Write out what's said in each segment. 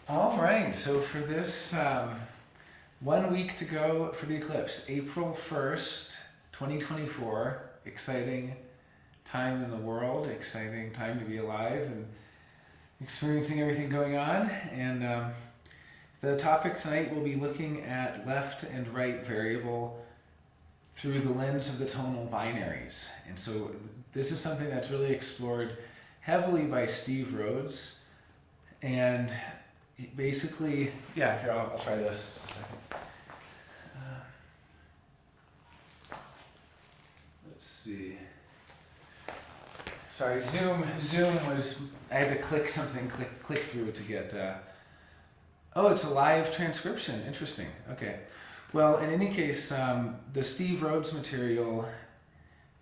All right, so for this 1 week to go for the eclipse, April 1st, 2024, exciting time in the world, exciting time to be alive and experiencing everything going on. And the topic tonight will be looking at left and right variable through the lens of the tonal binaries. And so this is something that's really explored heavily by Steve Rhodes. And basically, yeah, here, I'll try this. Just a second. Let's see. Sorry, Zoom was, I had to click something, click through to get, oh, it's a live transcription. Interesting. Okay. Well, in any case, the Steve Rhodes material,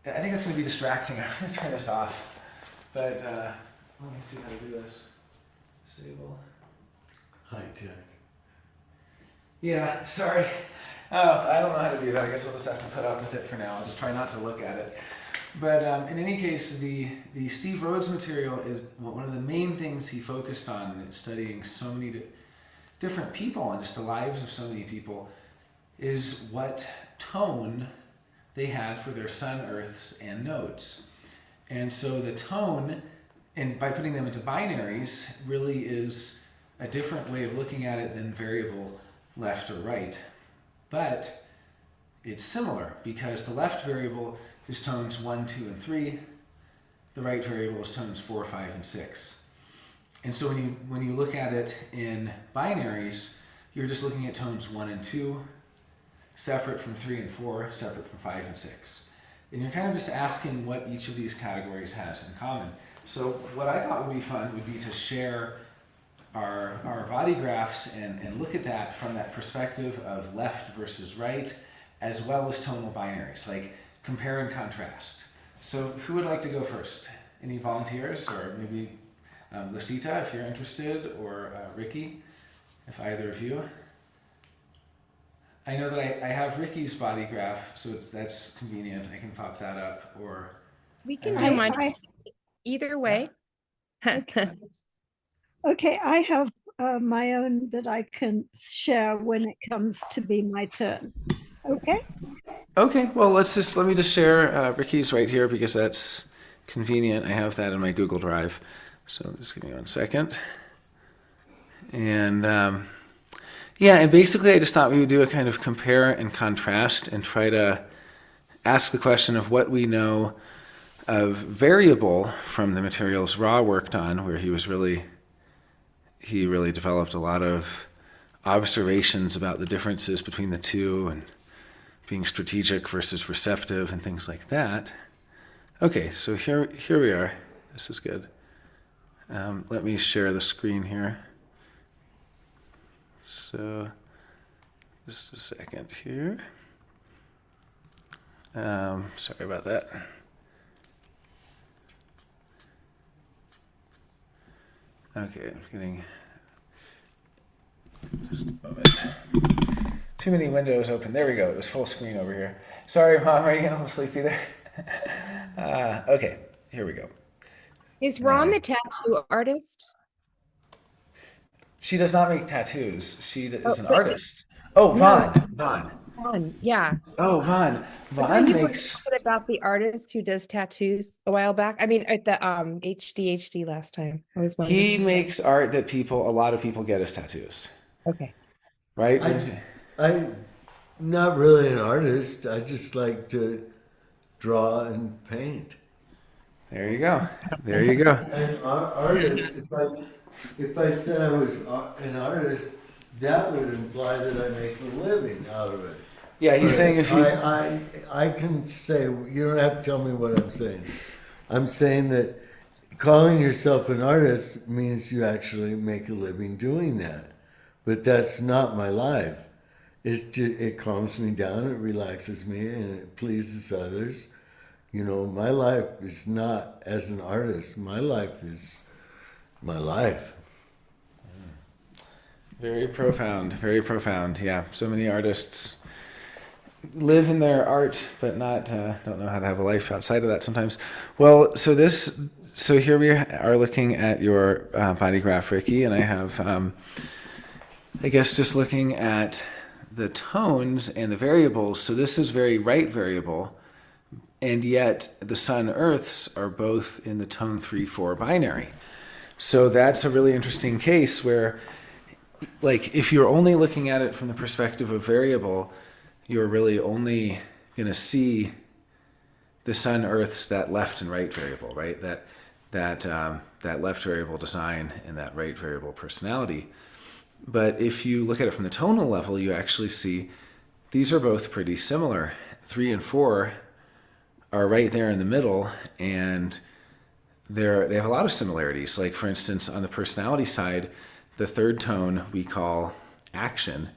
I think it's going to be distracting. I'm going to turn this off. But let me see how to do this. Disable. High tech. Yeah, sorry. Oh, I don't know how to do that. I guess we'll just have to put up with it for now. I'll just try not to look at it. But in any case, the Steve Rhodes material is one of the main things he focused on in studying so many different people and just the lives of so many people is what tone they had for their sun, earths, and nodes. And so the tone, and by putting them into binaries, really is a different way of looking at it than variable left or right. But it's similar because the left variable is tones 1, 2, and 3. The right variable is tones 4, 5, and 6. And so when you look at it in binaries, you're just looking at tones 1 and 2, separate from 3 and 4, separate from 5 and 6. And you're kind of just asking what each of these categories has in common. So what I thought would be fun would be to share our body graphs and look at that from that perspective of left versus right, as well as tonal binaries, like compare and contrast. So who would like to go first? Any volunteers? Or maybe Lucita, if you're interested, or Ricky, if either of you. I know that I have Ricky's body graph, so that's convenient. I can pop that up, or We can I do mine either way. Okay, I have my own that I can share when it comes to be my turn. Okay. Okay, well, let me just share Ricky's right here because that's convenient. I have that in my Google Drive. So just give me 1 second. And yeah, and basically I just thought we would do a kind of compare and contrast and try to ask the question of what we know of variable from the materials Ra worked on, where he really developed a lot of observations about the differences between the two and being strategic versus receptive and things like that. Okay, so here we are. This is good. Let me share the screen here. So just a second here. Sorry about that. Okay, I'm getting just a moment. Too many windows open. There we go. It was full screen over here. Sorry, Mom. Are you getting a little sleepy there? Okay, here we go. Is Ron the tattoo artist? She does not make tattoos. She is an wait. artist. Oh, Vaughn. Ron, yeah. Oh, Vaughn. Vaughn You were makes. talking about the artist who does tattoos a while back. I mean, at the HDHD last time. I was wondering. He makes art that a lot of people get as tattoos. Okay. Right? I'm not really an artist. I just like to draw and paint. There you go. There you go. And artist, if I said I was an artist, that would imply that I make a living out of it. Yeah, he's saying if you. I can say, you don't have to tell me what I'm saying. I'm saying that calling yourself an artist means you actually make a living doing that. But that's not my life. It calms me down, it relaxes me, and it pleases others. You know, my life is not as an artist. My life is my life. Very profound, very profound. Yeah, so many artists live in their art, but not don't know how to have a life outside of that sometimes. Well, so this So here we are looking at your body graph, Ricky, and I have, I guess, just looking at the tones and the variables. So this is very right variable, and yet the sun Earths are both in the tone 3-4 binary. So that's a really interesting case where, like, if you're only looking at it from the perspective of variable, you're really only going to see the sun Earths, that left and right variable, right? That left variable design and that right variable personality. But if you look at it from the tonal level, you actually see these are both pretty similar. 3 and 4 are right there in the middle, and they have a lot of similarities. Like, for instance, on the personality side, the third tone we call action,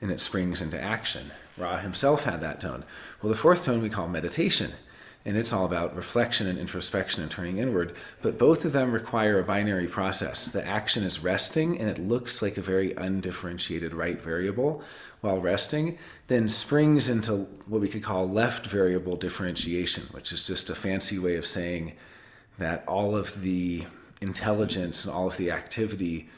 and it springs into action. Ra himself had that tone. Well, the fourth tone we call meditation, and it's all about reflection and introspection and turning inward. But both of them require a binary process. The action is resting, and it looks like a very undifferentiated right variable while resting, then springs into what we could call left variable differentiation, which is just a fancy way of saying that all of the intelligence and all of the activity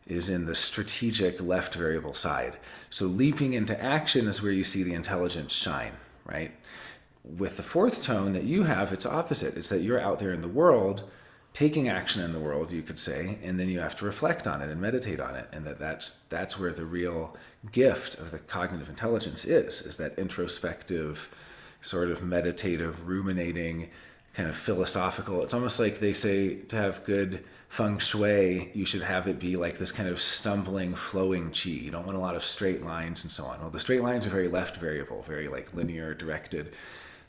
is in the strategic left variable side. So leaping into action is where you see the intelligence shine, right? With the fourth tone that you have, it's opposite. It's that you're out there in the world, taking action in the world, you could say, and then you have to reflect on it and meditate on it. And that's where the real gift of the cognitive intelligence is that introspective, sort of meditative, ruminating, kind of philosophical. It's almost like they say to have good feng shui, you should have it be like this kind of stumbling, flowing qi. You don't want a lot of straight lines and so on. Well, the straight lines are very left variable, very like linear, directed.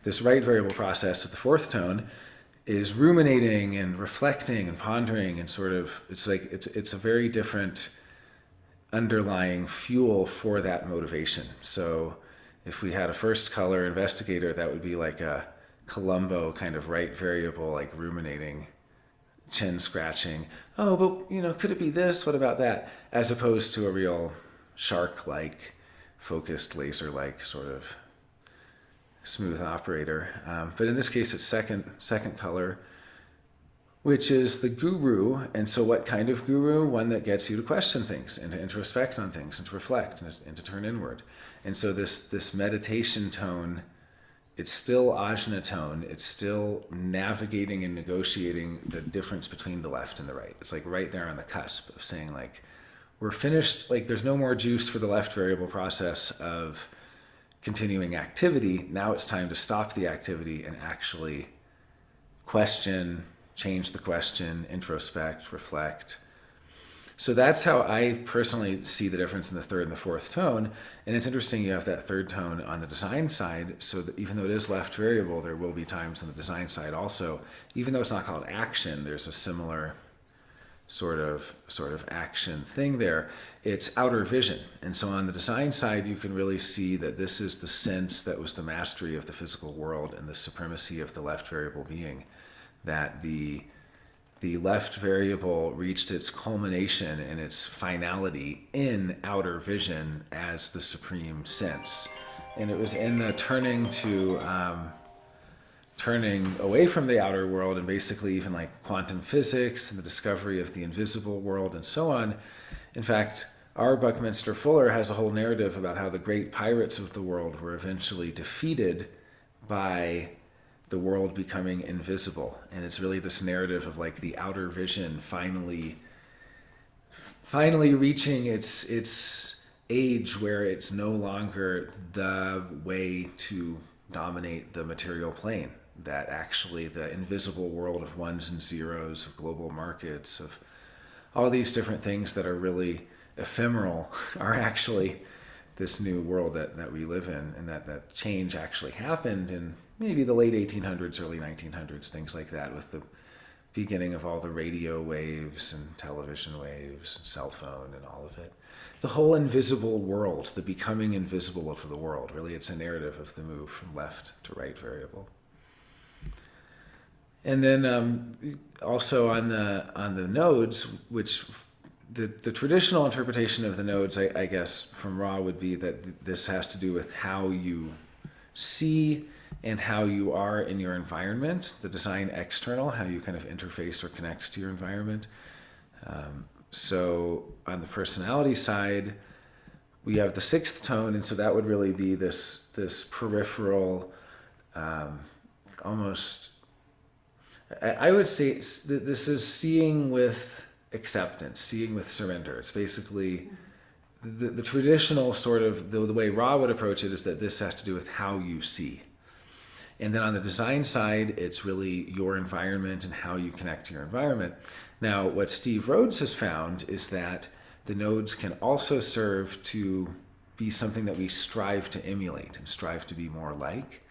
This right variable process of the fourth tone is ruminating and reflecting and pondering, and sort of, it's a very different underlying fuel for that motivation. So if we had a first color investigator, that would be like a Columbo kind of right variable, like ruminating, chin scratching. Oh, but could it be this? What about that? As opposed to a real shark-like, focused, laser-like sort of smooth operator. But in this case, it's second color, which is the guru. And so what kind of guru? One that gets you to question things and to introspect on things and to reflect and to turn inward. And so this meditation tone, it's still ajna tone. It's still navigating and negotiating the difference between the left and the right. It's like right there on the cusp of saying, like, we're finished, like there's no more juice for the left variable process of continuing activity. Now it's time to stop the activity and actually question, change the question, introspect, reflect. So that's how I personally see the difference in the third and the fourth tone. And it's interesting you have that third tone on the design side, so that even though it is left variable, there will be times on the design side also, even though it's not called action, there's a similar sort of action thing there. It's outer vision. And so on the design side, you can really see that this is the sense that was the mastery of the physical world and the supremacy of the left variable being, that the left variable reached its culmination and its finality in outer vision as the supreme sense. And it was in the turning away from the outer world, and basically even like quantum physics and the discovery of the invisible world and so on. In fact, our Buckminster Fuller has a whole narrative about how the great pirates of the world were eventually defeated by the world becoming invisible. And it's really this narrative of like the outer vision finally reaching its age where it's no longer the way to dominate the material plane, that actually the invisible world of ones and zeros, of global markets, of all these different things that are really ephemeral are actually this new world that we live in, and that change actually happened in maybe the late 1800s, early 1900s, things like that, with the beginning of all the radio waves and television waves and cell phone and all of it. The whole invisible world, the becoming invisible of the world, really it's a narrative of the move from left to right variable. And then also on the nodes, which the traditional interpretation of the nodes, I guess, from Ra would be that this has to do with how you see and how you are in your environment, the design external, how you kind of interface or connect to your environment. So on the personality side, we have the sixth tone, and so that would really be this peripheral, almost, I would say this is seeing with acceptance, seeing with surrender. It's basically the traditional sort of, the way Ra would approach it is that this has to do with how you see. And then on the design side, it's really your environment and how you connect to your environment. Now, what Steve Rhodes has found is that the nodes can also serve to be something that we strive to emulate and strive to be more like,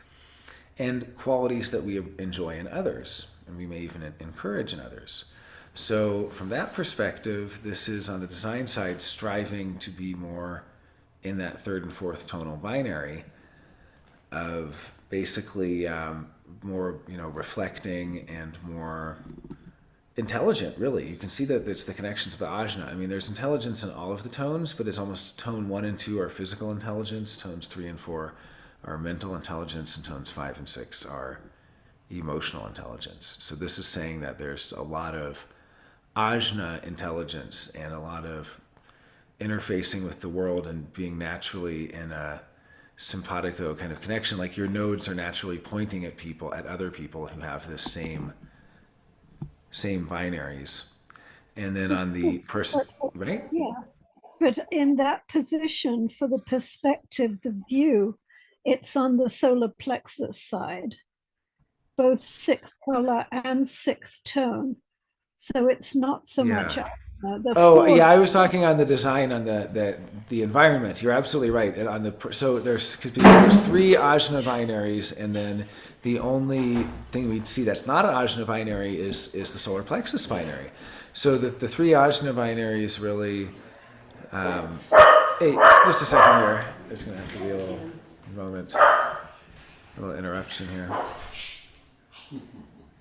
and qualities that we enjoy in others, and we may even encourage in others. So from that perspective, this is on the design side, striving to be more in that third and fourth tonal binary of basically more, reflecting and more intelligent, really. You can see that it's the connection to the ajna. I mean, there's intelligence in all of the tones, but it's almost tone 1 and 2 are physical intelligence, tones 3 and 4 are mental intelligence, and tones 5 and 6 are emotional intelligence. So this is saying that there's a lot of ajna intelligence and a lot of interfacing with the world and being naturally in a simpatico kind of connection, like your nodes are naturally pointing at people, at other people who have this same binaries. And then on the person, right? Yeah. But in that position, for the perspective, the view, it's on the solar plexus side, both sixth color and sixth tone. So it's not so much the fourth. Yeah, I was talking on the design, on the environment. You're absolutely right. On the so there's 3 ajna binaries, and then the only thing we'd see that's not an ajna binary is the solar plexus binary. So the 3 ajna binaries really. Hey, just a second here. There's going to have to be a little moment, a little interruption here.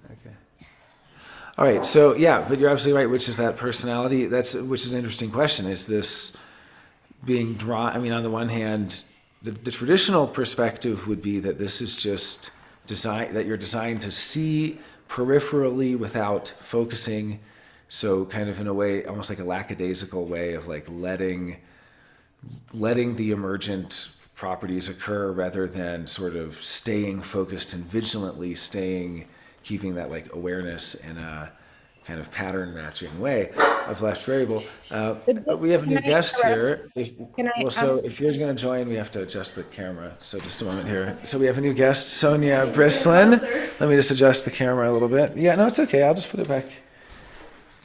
Okay. All right, so yeah, but you're absolutely right, which is that personality, which is an interesting question. Is this being drawn, I mean, on the one hand, the traditional perspective would be that this is just design, that you're designed to see peripherally without focusing, so kind of in a way, almost like a lackadaisical way of like letting the emergent properties occur rather than sort of staying focused and vigilantly keeping that like awareness in a kind of pattern matching way of left variable. We have a new guest here. If you're going to join, we have to adjust the camera. So just a moment here. So we have a new guest, Sonia Brislin. Let me just adjust the camera a little bit. Yeah, no, it's okay. I'll just put it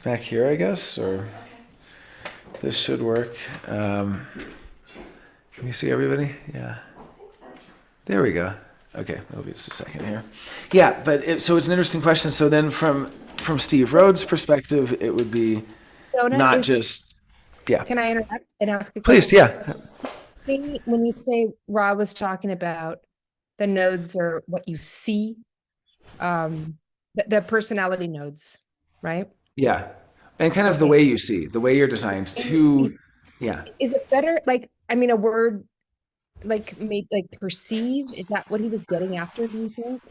back here, I guess, or this should work. Can you see everybody? Yeah. There we go. Okay, it'll be just a second here. Yeah, but so it's an interesting question. So then from Steve Rhodes' perspective, it would be yeah. Can I interrupt and ask a question? Please, yeah. See, when you say Rob was talking about the nodes are what you see, the personality nodes, right? Yeah, and kind of the way you see, the way you're designed to, yeah. Is it better, like, I mean, a word like perceive, is that what he was getting after, do you think?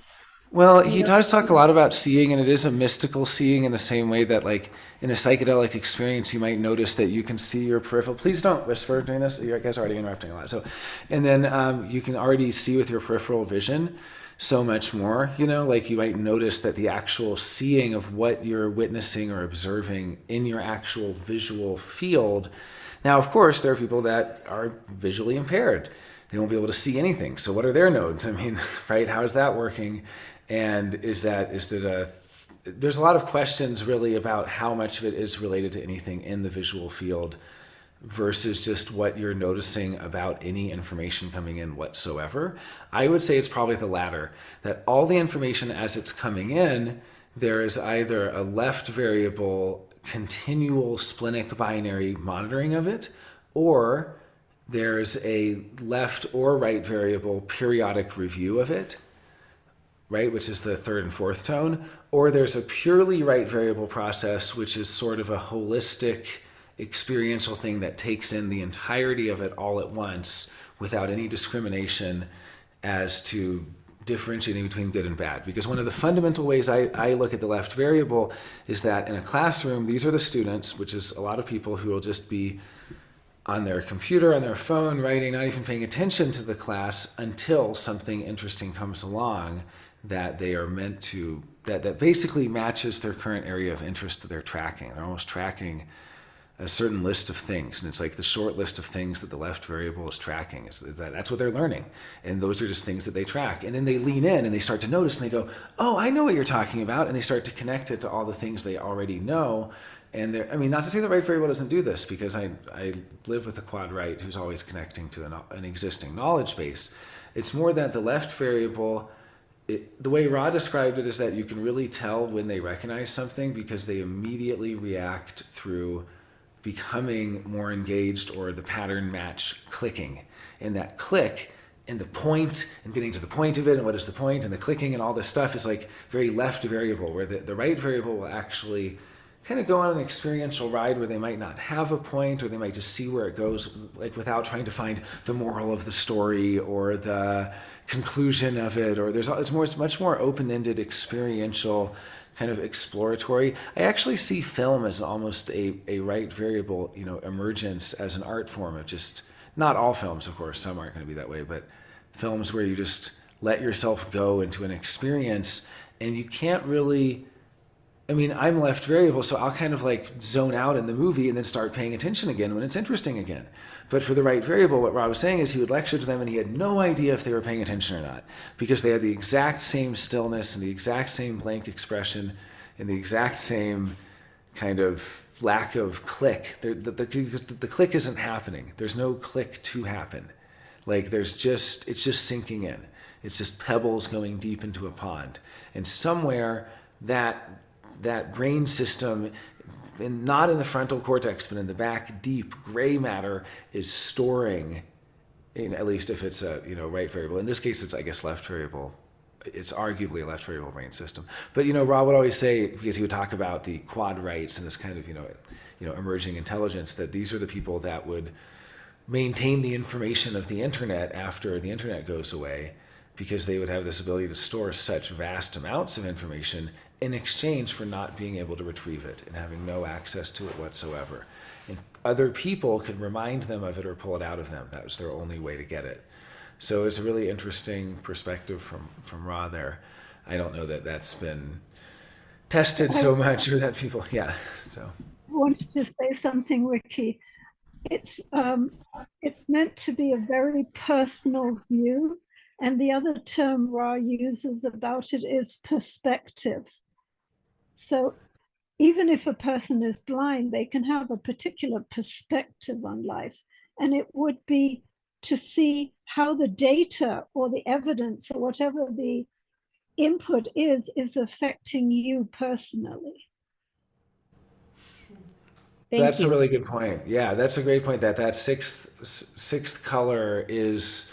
Well, he does talk a lot about seeing, and it is a mystical seeing in the same way that, like, in a psychedelic experience, you might notice that you can see your peripheral. Please don't whisper during this. You guys are already interrupting a lot. So, and then you can already see with your peripheral vision so much more, like you might notice that the actual seeing of what you're witnessing or observing in your actual visual field. Now, of course, there are people that are visually impaired. They won't be able to see anything. So what are their nodes? I mean, right? How is that working? And there's a lot of questions really about how much of it is related to anything in the visual field versus just what you're noticing about any information coming in whatsoever. I would say it's probably the latter, that all the information as it's coming in, there is either a left variable continual splenic binary monitoring of it, or there's a left or right variable periodic review of it, right, which is the third and fourth tone, or there's a purely right variable process, which is sort of a holistic experiential thing that takes in the entirety of it all at once without any discrimination as to differentiating between good and bad. Because one of the fundamental ways I look at the left variable is that in a classroom, these are the students, which is a lot of people who will just be on their computer, on their phone, writing, not even paying attention to the class until something interesting comes along that they are meant to, that basically matches their current area of interest that they're tracking. They're almost tracking a certain list of things, and it's like the short list of things that the left variable is tracking. That's what they're learning, and those are just things that they track. And then they lean in and they start to notice, and they go, "Oh, I know what you're talking about," and they start to connect it to all the things they already know. And I mean, not to say the right variable doesn't do this, because I live with a quad right who's always connecting to an existing knowledge base. It's more that the left variable, the way Ra described it is that you can really tell when they recognize something because they immediately react through becoming more engaged or the pattern match clicking. And that click and the point and getting to the point of it and what is the point and the clicking and all this stuff is like very left variable, where the right variable will actually kind of go on an experiential ride where they might not have a point, or they might just see where it goes, like without trying to find the moral of the story or the conclusion of it, or it's much more open-ended, experiential, kind of exploratory. I actually see film as almost a right variable, emergence as an art form of just, not all films, of course, some aren't going to be that way, but films where you just let yourself go into an experience and you can't really, I'm left variable, so I'll kind of like zone out in the movie and then start paying attention again when it's interesting again. But for the right variable, what Rob was saying is he would lecture to them and he had no idea if they were paying attention or not, because they had the exact same stillness and the exact same blank expression and the exact same kind of lack of click. The click isn't happening. There's no click to happen. Like it's just sinking in. It's just pebbles going deep into a pond. And somewhere that brain system, and not in the frontal cortex, but in the back, deep gray matter is storing, at least if it's a right variable. In this case, it's, I guess, left variable. It's arguably a left variable brain system. But Rob would always say, because he would talk about the quad rights and this kind of emerging intelligence, that these are the people that would maintain the information of the internet after the internet goes away, because they would have this ability to store such vast amounts of information in exchange for not being able to retrieve it and having no access to it whatsoever. And other people could remind them of it or pull it out of them. That was their only way to get it. So it's a really interesting perspective from Ra there. I don't know that that's been tested so much, or that people, so. I wanted to say something, Ricky. It's meant to be a very personal view, and the other term Ra uses about it is perspective. So even if a person is blind, they can have a particular perspective on life, and it would be to see how the data or the evidence or whatever the input is affecting you personally. That's a really good point. Yeah, that's a great point. That sixth color is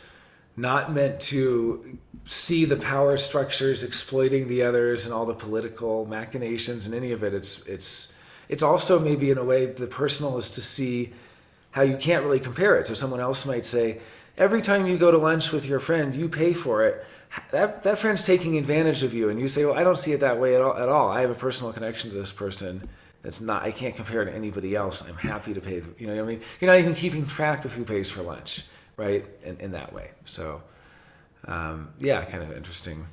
not meant to see the power structures exploiting the others and all the political machinations and any of it. It's also maybe in a way the personal is to see how you can't really compare it. So someone else might say, every time you go to lunch with your friend, you pay for it. That friend's taking advantage of you, and you say, well, I don't see it that way at all. I have a personal connection to this person. I can't compare it to anybody else. I'm happy to pay. You're not even keeping track of who pays for lunch, right? In that way. So, kind of interesting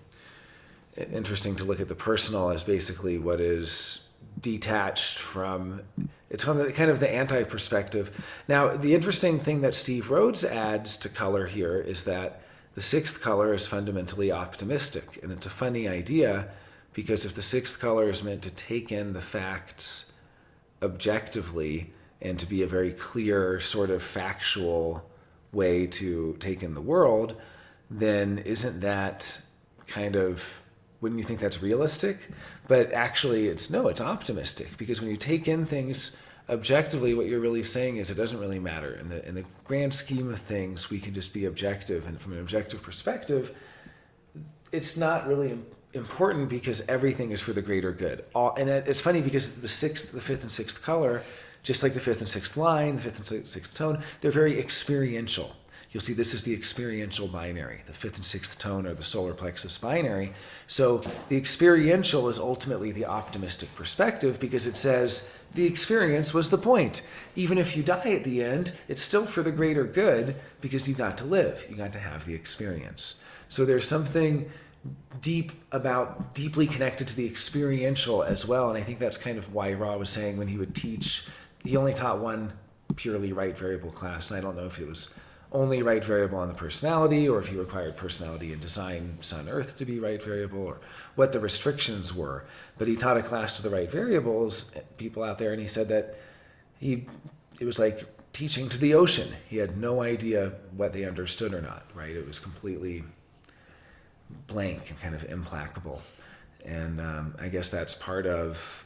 to look at the personal as basically what is detached from. It's kind of the anti-perspective. Now, the interesting thing that Steve Rhodes adds to color here is that the sixth color is fundamentally optimistic, and it's a funny idea. Because if the sixth color is meant to take in the facts objectively and to be a very clear sort of factual way to take in the world, then isn't that wouldn't you think that's realistic? But actually it's optimistic, because when you take in things objectively, what you're really saying is it doesn't really matter. In the grand scheme of things, we can just be objective, and from an objective perspective, it's not really important because everything is for the greater good. And it's funny because the fifth and sixth color, just like the fifth and sixth line, the fifth and sixth tone, they're very experiential. you'll see this is the experiential binary. The fifth and sixth tone are the solar plexus binary. So the experiential is ultimately the optimistic perspective because it says the experience was the point. Even if you die at the end, it's still for the greater good because you got to live. You got to have the experience. So there's something deeply connected to the experiential as well. And I think that's kind of why Ra was saying when he would teach, he only taught one purely right variable class. And I don't know if it was only right variable on the personality or if he required personality and design sun earth to be right variable or what the restrictions were. But he taught a class to the right variables, people out there, and he said that it was like teaching to the ocean. He had no idea what they understood or not, right? It was completely blank and kind of implacable. And I guess that's part of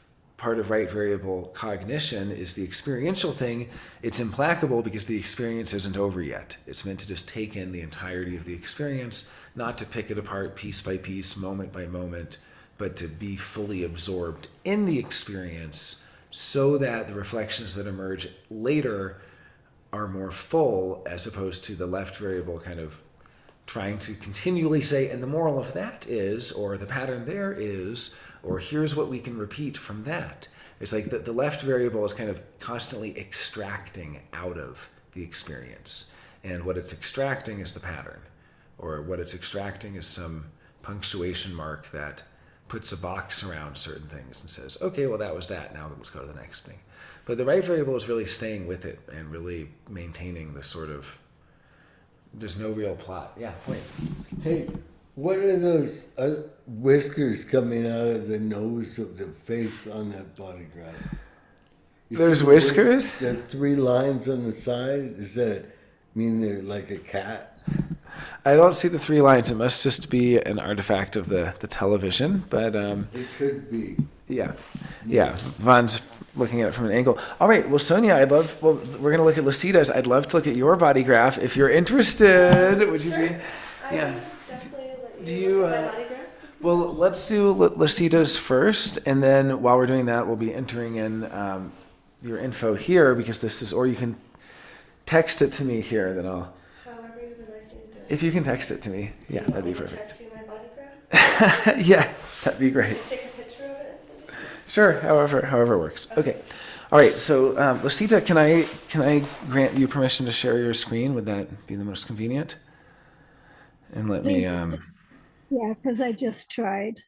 right variable cognition is the experiential thing. It's implacable because the experience isn't over yet. It's meant to just take in the entirety of the experience, not to pick it apart piece by piece, moment by moment, but to be fully absorbed in the experience so that the reflections that emerge later are more full as opposed to the left variable kind of trying to continually say, and the moral of that is, or the pattern there is, or here's what we can repeat from that. It's like the left variable is kind of constantly extracting out of the experience. And what it's extracting is the pattern, or what it's extracting is some punctuation mark that puts a box around certain things and says, okay, well, that was that. Now let's go to the next thing. But the right variable is really staying with it and really maintaining this sort of, there's no real plot. Yeah, point. Hey, what are those whiskers coming out of the nose of the face on that body graph? There's whiskers? The 3 lines on the side? Does that mean they're like a cat? I don't see the 3 lines. It must just be an artifact of the television. But It could be. yeah. Von's looking at it from an angle. All right. Well, Sonia, we're going to look at Lasita's. I'd love to look at your body graph. If you're interested, would you be? Yeah. Do you? Well, let's do Lasita's first, and then while we're doing that, we'll be entering in your info here because this is, or you can text it to me here. Then I'll. However you would like to do it. If you can text it to me, yeah, that'd be perfect. Text you my body graph? Yeah, that'd be great. Take a picture of it and send it? Sure, however it works. Okay. All right, so Lasita, can I grant you permission to share your screen? Would that be the most convenient? And let me Yeah, because I just tried.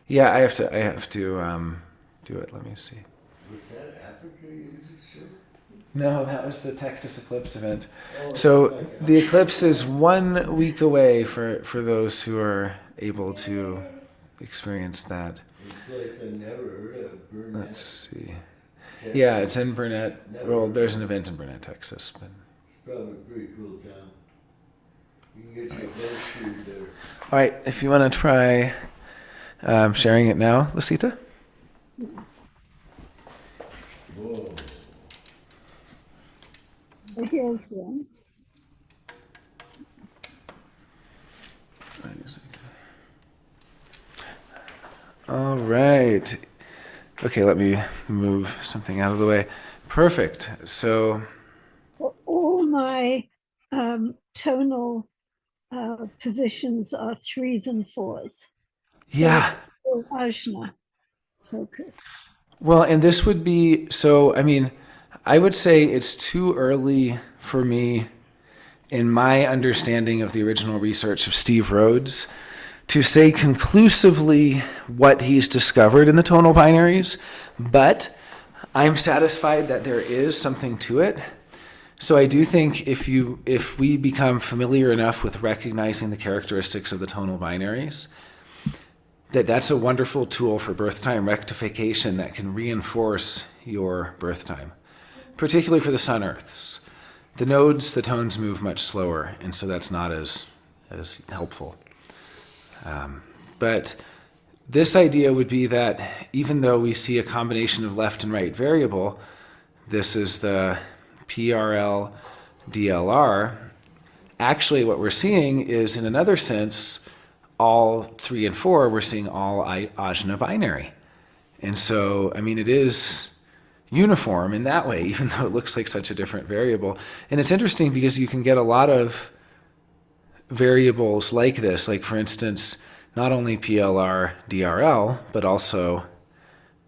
yeah, I have to do it. Let me see. Was that Africa you just showed? No, that was the Texas Eclipse event. Oh, So okay. the eclipse is 1 week away for those who are able to experience that. This place I never heard of, Burnett. Let's see. Texas. Yeah, it's in Burnett. Never Well, heard there's of an event in Burnett, Texas. But It's probably a pretty cool town. You can get your boat shoot there. all right, if you want to try sharing it now, Lasita. Whoa. Here's one. All right. Okay, let me move something out of the way. Perfect. So, So all my tonal positions are 3s and 4s. So yeah. it's all Ajna focus. Well, and this would be, so, I mean, I would say it's too early for me in my understanding of the original research of Steve Rhodes to say conclusively what he's discovered in the tonal binaries, but I'm satisfied that there is something to it. So I do think if we become familiar enough with recognizing the characteristics of the tonal binaries, that's a wonderful tool for birth time rectification that can reinforce your birth time, particularly for the sun earths. The nodes, the tones move much slower, and so that's not as helpful. But this idea would be that even though we see a combination of left and right variable, this is the PRL DLR, actually what we're seeing is, in another sense, all 3 and 4, we're seeing all Ajna binary. And so, I mean, it is, uniform in that way, even though it looks like such a different variable. And it's interesting because you can get a lot of variables like this, like for instance, not only PLR, DRL, but also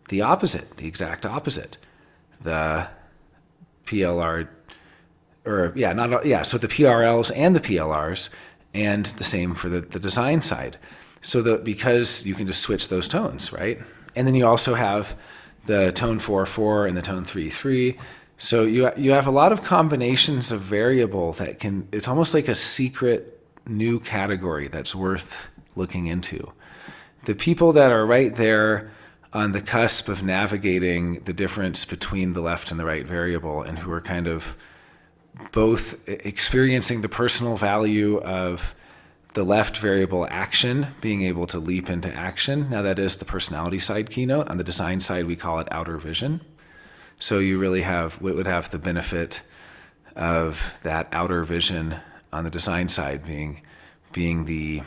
the opposite, the exact opposite. The PLR, so the PRLs and the PLRs, and the same for the design side. So that because you can just switch those tones, right? And then you also have the tone 4/4 and the tone 3/3. So you have a lot of combinations of variable that it's almost like a secret new category that's worth looking into. The people that are right there on the cusp of navigating the difference between the left and the right variable, and who are kind of both experiencing the personal value of the left variable action, being able to leap into action. Now that is the personality side keynote. On the design side, we call it outer vision. So you really would have the benefit of that outer vision on the design side being the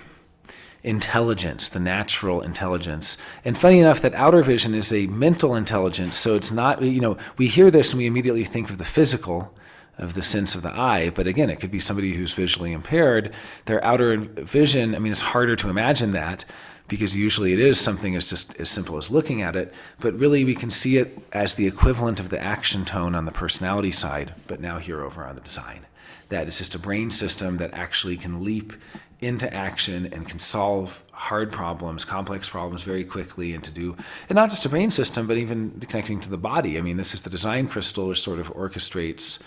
intelligence, the natural intelligence. And funny enough, that outer vision is a mental intelligence. So it's not, we hear this and we immediately think of the physical, of the sense of the eye. But again, it could be somebody who's visually impaired. Their outer vision, it's harder to imagine that because usually it is something as just as simple as looking at it. But really we can see it as the equivalent of the action tone on the personality side, but now here over on the design. That is just a brain system that actually can leap into action and can solve hard problems, complex problems very quickly, and not just a brain system, but even connecting to the body. This is the design crystal, which sort of orchestrates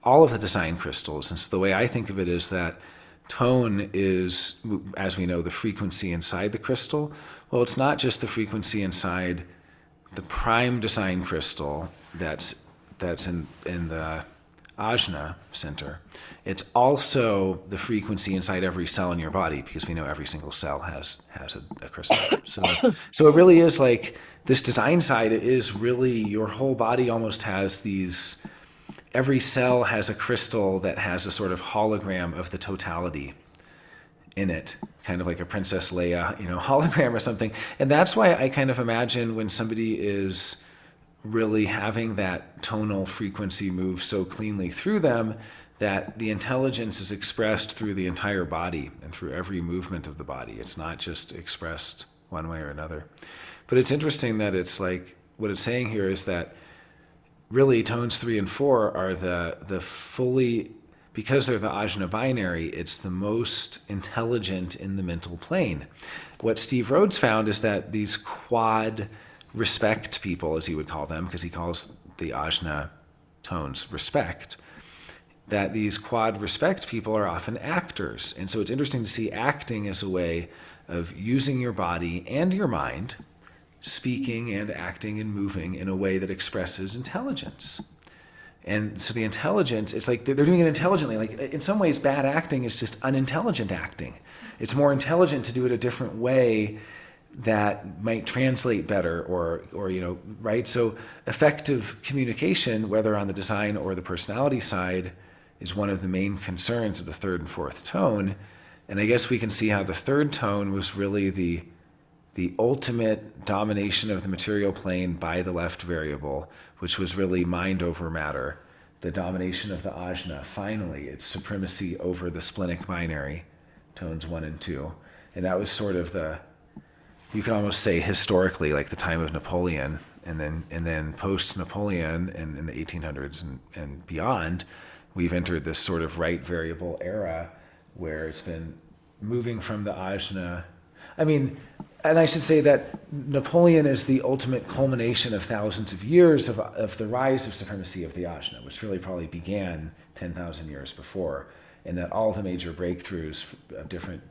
all of the design crystals. And so the way I think of it is that tone is, as we know, the frequency inside the crystal. Well, it's not just the frequency inside the prime design crystal that's in the ajna center. It's also the frequency inside every cell in your body, because we know every single cell has a crystal. So it really is like this design side is really your whole body almost has these. Every cell has a crystal that has a sort of hologram of the totality in it, kind of like a Princess Leia, hologram or something. And that's why I kind of imagine when somebody is really having that tonal frequency move so cleanly through them, that the intelligence is expressed through the entire body and through every movement of the body. It's not just expressed one way or another. But it's interesting that it's like, what it's saying here is that really tones 3 and 4 are the fully, because they're the ajna binary, it's the most intelligent in the mental plane. What Steve Rhodes found is that these quad respect people, as he would call them, because he calls the ajna tones respect, that these quad respect people are often actors. And so it's interesting to see acting as a way of using your body and your mind, speaking and acting and moving in a way that expresses intelligence. And so the intelligence, it's like they're doing it intelligently. Like in some ways, bad acting is just unintelligent acting. It's more intelligent to do it a different way that might translate better or right? So effective communication, whether on the design or the personality side, is one of the main concerns of the third and fourth tone. And I guess we can see how the third tone was really the ultimate domination of the material plane by the left variable, which was really mind over matter, the domination of the ajna, finally, its supremacy over the splenic binary, tones 1 and 2. And that was sort of you can almost say historically, like the time of Napoleon, and then post-Napoleon and in the 1800s and beyond, we've entered this sort of right variable era where it's been moving from the ajna. And I should say that Napoleon is the ultimate culmination of thousands of years of the rise of supremacy of the ajna, which really probably began 10,000 years before, and that all the major breakthroughs of different,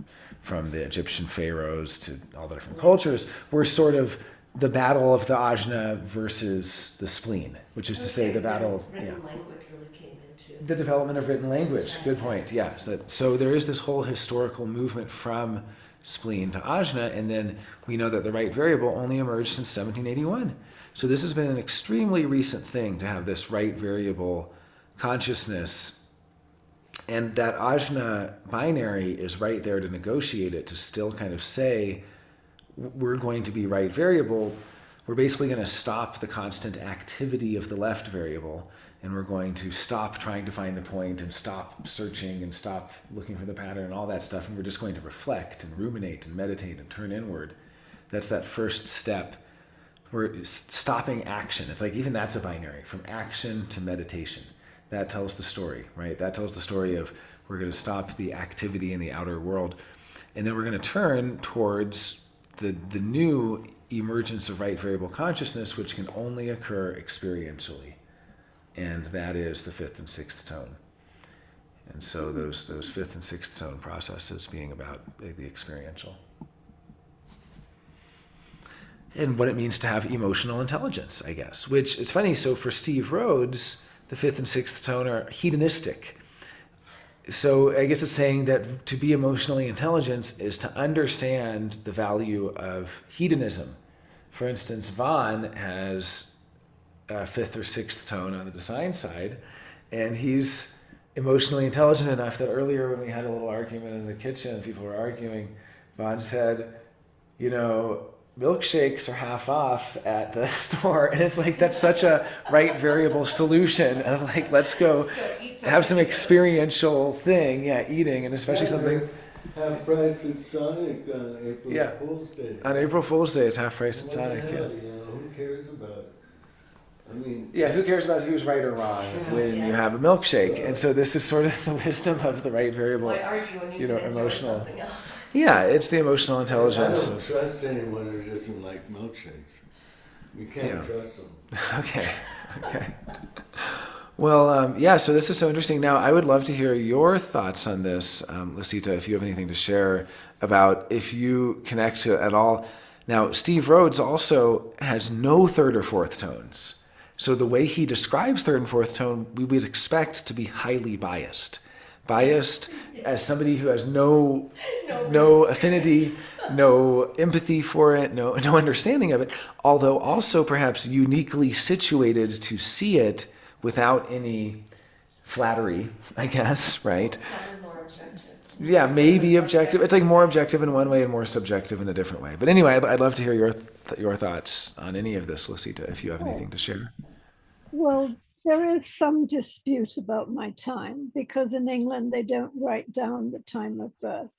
from the Egyptian pharaohs to all the different cultures, were sort of the battle of the ajna versus the spleen, which is to say the battle of written language really came into the development of written language. Good point. Yeah. So there is this whole historical movement from spleen to ajna, and then we know that the right variable only emerged since 1781. So this has been an extremely recent thing to have this right variable consciousness, and that ajna binary is right there to negotiate it, to still kind of say we're going to be right variable, we're basically going to stop the constant activity of the left variable, and we're going to stop trying to find the point and stop searching and stop looking for the pattern and all that stuff, and we're just going to reflect and ruminate and meditate and turn inward. That's that first step. We're stopping action. It's like even that's a binary, from action to meditation. That tells the story, right? That tells the story of we're going to stop the activity in the outer world, and then we're going to turn towards the new emergence of right variable consciousness, which can only occur experientially. And that is the fifth and sixth tone. And so those fifth and sixth tone processes being about the experiential. And what it means to have emotional intelligence, I guess, which it's funny. So for Steve Rhodes, the fifth and sixth tone are hedonistic. So I guess it's saying that to be emotionally intelligent is to understand the value of hedonism. For instance, Vaughn has a fifth or sixth tone on the design side, and he's emotionally intelligent enough that earlier when we had a little argument in the kitchen, people were arguing, Vaughn said, you know, milkshakes are half off at the store. And it's like, that's such a right variable solution of like, let's go have some experiential thing. Yeah, eating, and especially something. Half price at Sonic on April Fool's Day. On April Fool's Day, it's half price at Sonic. What the hell, you know, who cares about it? I mean, yeah, who cares about who's right or wrong when you have a milkshake? And so this is sort of the wisdom of the right variable, Why argue when you can enjoy emotional. something else? Yeah, it's the emotional intelligence. I don't trust anyone who doesn't like milkshakes. You can't trust them. Okay. Well, so this is so interesting. Now, I would love to hear your thoughts on this, Lisita, if you have anything to share about if you connect to it at all. Now, Steve Rhodes also has no third or fourth tones. So the way he describes third and fourth tone, we would expect to be highly biased. Biased as somebody who has no affinity, no empathy for it, no understanding of it, although also perhaps uniquely situated to see it without any flattery, I guess, right? More objective. Yeah, maybe objective. It's like more objective in one way and more subjective in a different way. But anyway, I'd love to hear your thoughts on any of this, Lisita, if you have anything to share. Well, there is some dispute about my time because in England they don't write down the time of birth.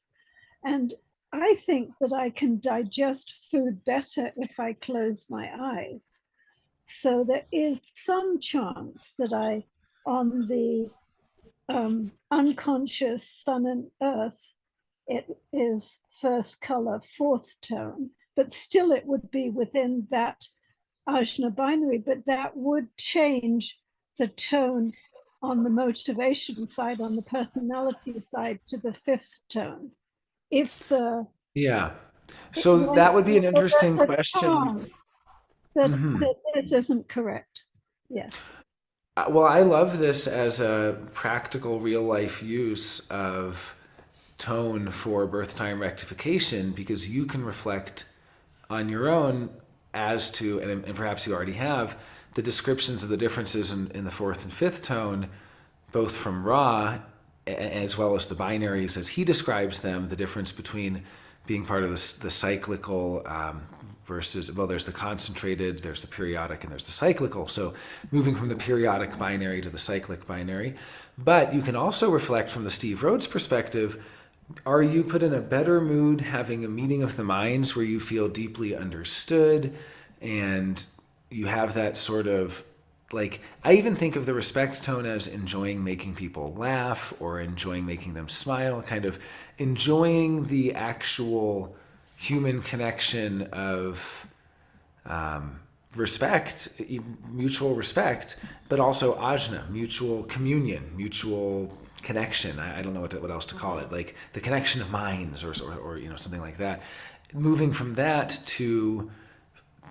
And I think that I can digest food better if I close my eyes. So there is some chance that on the unconscious sun and earth, it is first color, fourth tone, but still it would be within that Ajna binary, but that would change the tone on the motivation side, on the personality side to the fifth tone. So that would be an interesting question. That this isn't correct. Yes. Well, I love this as a practical real life use of tone for birth time rectification, because you can reflect on your own as to, and perhaps you already have, the descriptions of the differences in the fourth and fifth tone, both from Ra as well as the binaries as he describes them, the difference between being part of the cyclical versus, well, there's the concentrated, there's the periodic, and there's the cyclical. So moving from the periodic binary to the cyclic binary. But you can also reflect from the Steve Rhodes perspective, are you put in a better mood having a meeting of the minds where you feel deeply understood and you have that sort of, like, I even think of the respect tone as enjoying making people laugh or enjoying making them smile, kind of enjoying the actual human connection of respect, mutual respect, but also ajna, mutual communion, mutual connection. I don't know what else to call it, like the connection of minds or something like that. Moving from that to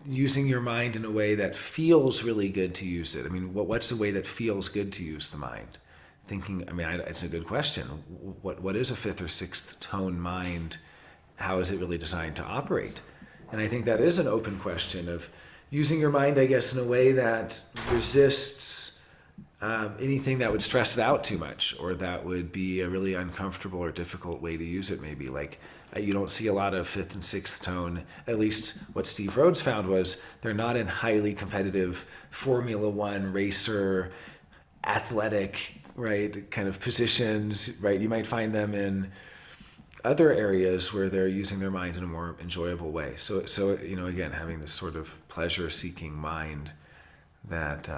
using your mind in a way that feels really good to use it. I mean, what's the way that feels good to use the mind? It's a good question. What is a fifth or sixth tone mind? How is it really designed to operate? And I think that is an open question of using your mind, I guess, in a way that resists anything that would stress it out too much, or that would be a really uncomfortable or difficult way to use it, maybe. Like You don't see a lot of fifth and sixth tone. At least what Steve Rhodes found was they're not in highly competitive Formula One racer, athletic, right, kind of positions, right? You might find them in other areas where they're using their mind in a more enjoyable way. So you know, again, having this sort of pleasure-seeking mind that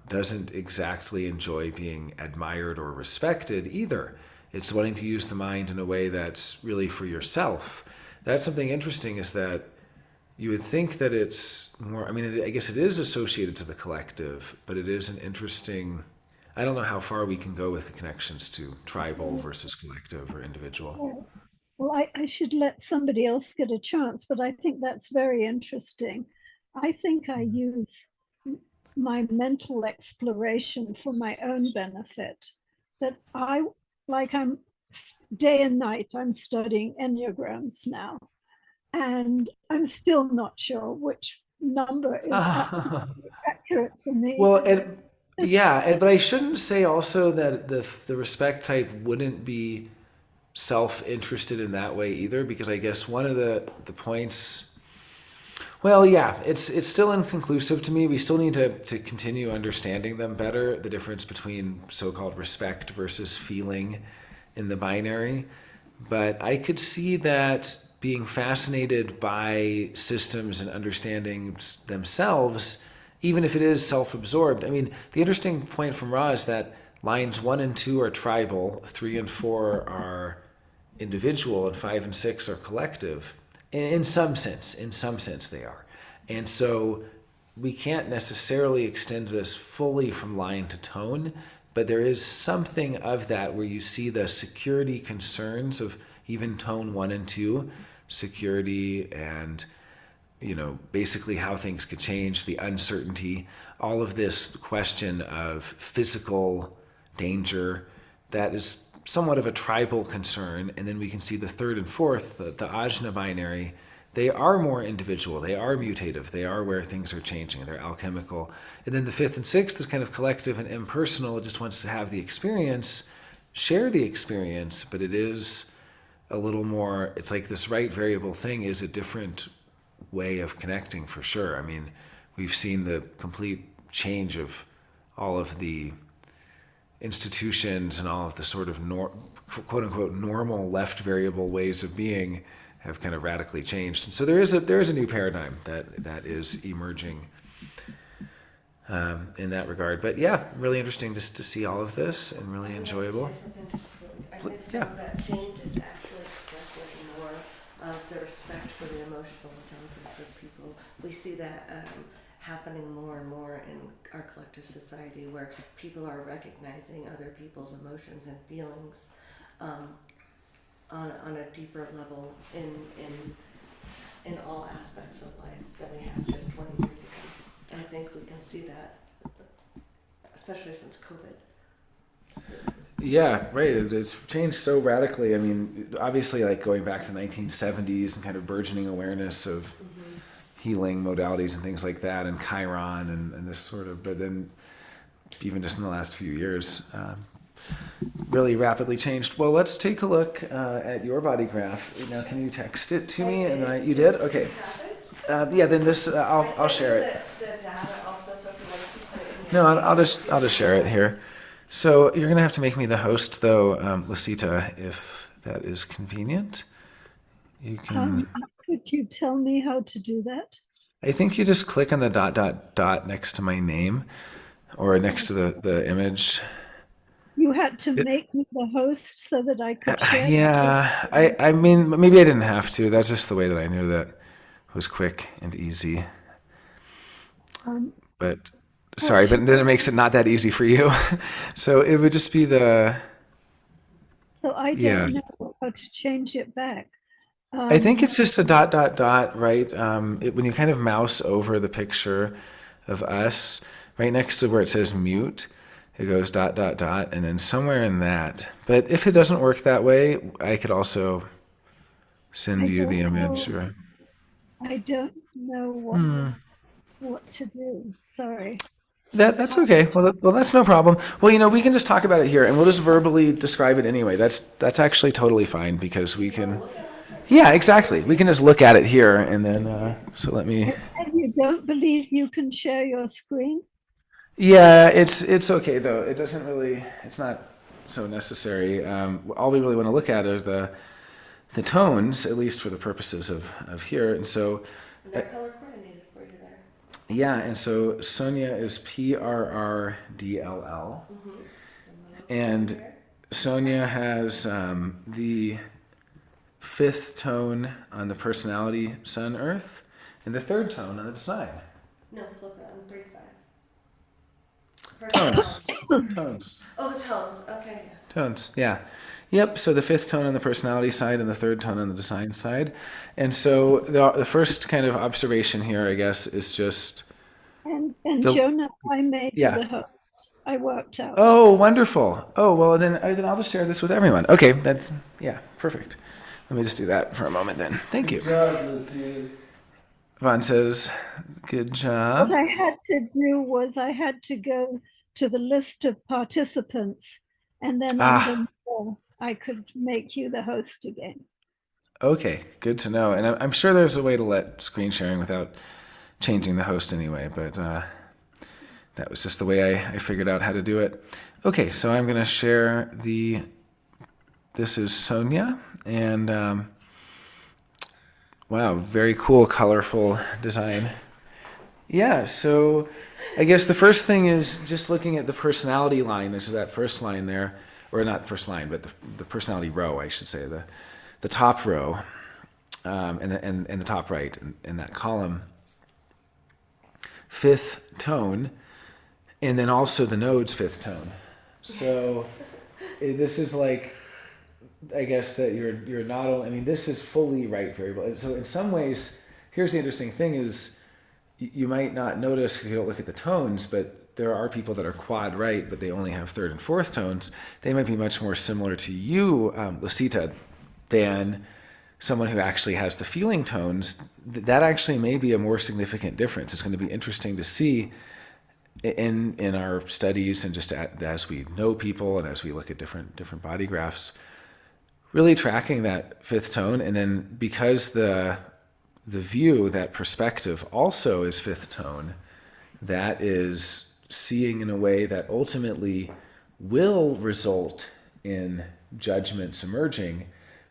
doesn't exactly enjoy being admired or respected either. It's wanting to use the mind in a way that's really for yourself. That's something interesting, is that you would think that it's more, I mean, I guess it is associated to the collective, but it is an interesting, I don't know how far we can go with the connections to tribal versus collective or individual. Well, I should let somebody else get a chance, but I think that's very interesting. I think I use my mental exploration for my own benefit. That I'm day and night, I'm studying Enneagrams now, and I'm still not sure which number is absolutely accurate for me. Well, but I shouldn't say also that the respect type wouldn't be self-interested in that way either, because I guess one of the points, well, yeah, it's still inconclusive to me. We still need to continue understanding them better, the difference between so-called respect versus feeling in the binary. But I could see that being fascinated by systems and understanding themselves, even if it is self-absorbed. I mean, the interesting point from Ra is that lines 1 and 2 are tribal, 3 and 4 are individual, and 5 and 6 are collective. In some sense they are. And so we can't necessarily extend this fully from line to tone, but there is something of that where you see the security concerns of even tone 1 and 2, security and, you know, basically how things could change, the uncertainty, all of this question of physical danger, that is somewhat of a tribal concern. And then we can see the third and fourth, the Ajna binary, they are more individual, they are mutative, they are where things are changing, they're alchemical. And then the fifth and sixth is kind of collective and impersonal. It just wants to have the experience, share the experience, but it is a little more, it's like this right variable thing is a different way of connecting for sure. I mean, we've seen the complete change of all of the institutions and all of the sort of quote unquote normal left variable ways of being have kind of radically changed. And so there is a new paradigm that is emerging in that regard. But yeah, really interesting just to see all of this and really enjoyable. I think some of that change is actually expressing more of the respect for the emotional intelligence of people. We see that happening more and more in our collective society, where people are recognizing other people's emotions and feelings on a deeper level in all aspects of life than we have just 20 years ago. And I think we can see that, especially since COVID. Yeah, right. It's changed so radically. I mean, obviously, like going back to 1970s and kind of burgeoning awareness of healing modalities and things like that, and Chiron and this sort of, but then even just in the last few years, really rapidly changed. Well, let's take a look at your body graph. Now, can you text it to me? And you did? Okay. Yeah, then this, I'll share it. The data also, so if you want to put it in No, I'll just share it here. So you're gonna have to make me the host, though, Lisita, if that is convenient. You can. Could you tell me how to do that? I think you just click on the ... next to my name, or next to the image. You had to make me the host so that I could share. Yeah, I mean, maybe I didn't have to. That's just the way that I knew that was quick and easy. But sorry, but then it makes it not that easy for you. So it would just be the. So I don't know how to change it back. I think it's just a ... right? When you kind of mouse over the picture of us, right next to where it says mute, it goes ... and then somewhere in that. But if it doesn't work that way, I could also send you the image. Or... I don't know what to do. Sorry. That's okay. Well, that's no problem. Well, you know, we can just talk about it here, and we'll just verbally describe it anyway. That's actually totally fine, because we can. Yeah, exactly. We can just look at it here, and then so let me. And you don't believe you can share your screen? Yeah, it's okay though. It doesn't really. It's not so necessary. All we really want to look at are the tones, at least for the purposes of here. And so, And they're color coordinated for you there. yeah, and so Sonia is PRRDLL, and Sonia has the fifth tone on the personality Sun Earth, and the third tone on the design. No, flip it. I'm 35. Tones. Personality. Tones. Oh, the tones. Okay. Yeah. Tones, yeah. Yep, so the fifth tone on the personality side and the third tone on the design side. And so the first kind of observation here, I guess, is just. And The- Jonah, I made you Yeah. the host. I worked out. Oh, wonderful. Oh, well, then I'll just share this with everyone. Okay, yeah, perfect. Let me just do that for a moment then. Thank you. Good job, Lucy. Vaughn says, good job. What I had to do was I had to go to the list of participants, and then under more, I could make you the host again. Okay, good to know. And I'm sure there's a way to let screen sharing without changing the host anyway, but that was just the way I figured out how to do it. Okay, so I'm going to share this is Sonia, and wow, very cool, colorful design. Yeah, so I guess the first thing is just looking at the personality line. This is that first line there, or not first line, but the personality row, I should say, the top row, and the top right in that column. Fifth tone, and then also the node's fifth tone. So this is like, I guess that you're not only, I mean, this is fully right variable. So in some ways, here's the interesting thing is, you might not notice if you don't look at the tones, but there are people that are quad right, but they only have third and fourth tones. They might be much more similar to you, Lucita, than someone who actually has the feeling tones. That actually may be a more significant difference. It's going to be interesting to see in our studies and just as we know people and as we look at different body graphs, really tracking that fifth tone. And then because the view, that perspective also is fifth tone, that is seeing in a way that ultimately will result in judgments emerging,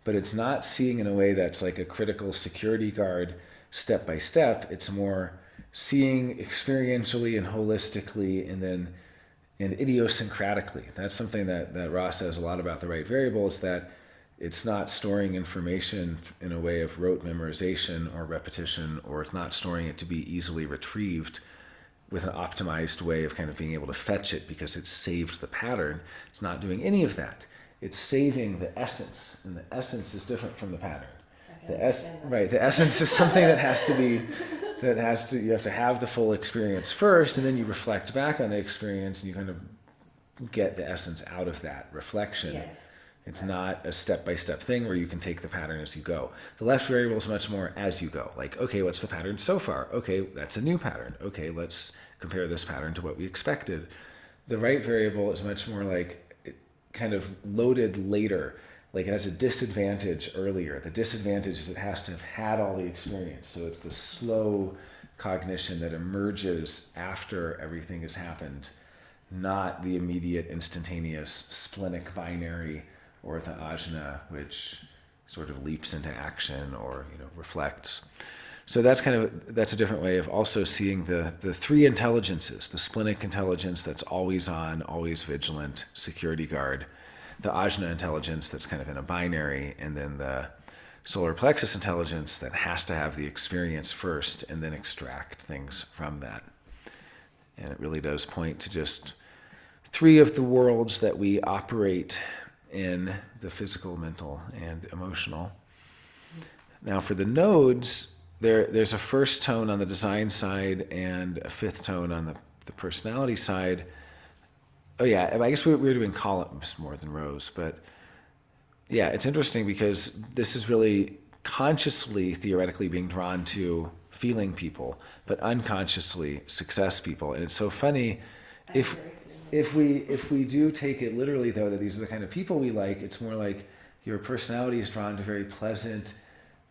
but it's not seeing in a way that's like a critical security guard step by step. It's more seeing experientially and holistically and idiosyncratically. That's something that Ross says a lot about the right variable, is that it's not storing information in a way of rote memorization or repetition, or it's not storing it to be easily retrieved with an optimized way of kind of being able to fetch it because it's saved the pattern. It's not doing any of that. It's saving the essence, and the essence is different from the pattern. The essence is something that has to be, you have to have the full experience first, and then you reflect back on the experience and you kind of get the essence out of that reflection. Yes. It's not a step-by-step thing where you can take the pattern as you go. The left variable is much more as you go. Like, okay, what's the pattern so far? Okay, that's a new pattern. Okay, let's compare this pattern to what we expected. The right variable is much more like kind of loaded later. Like it has a disadvantage earlier. The disadvantage is it has to have had all the experience. So it's the slow cognition that emerges after everything has happened, not the immediate, instantaneous, splenic binary, or the ajna, which sort of leaps into action or reflects. So that's a different way of also seeing the three intelligences: the splenic intelligence that's always on, always vigilant, security guard; the ajna intelligence that's kind of in a binary; and then the solar plexus intelligence that has to have the experience first and then extract things from that. And it really does point to just three of the worlds that we operate in: the physical, mental, and emotional. Now for the nodes, there's a first tone on the design side and a fifth tone on the personality side. Oh yeah, I guess we're doing columns more than rows, but yeah, it's interesting because this is really consciously, theoretically being drawn to feeling people, but unconsciously success people. And it's so funny, if we do take it literally though, that these are the kind of people we like, it's more like your personality is drawn to very pleasant,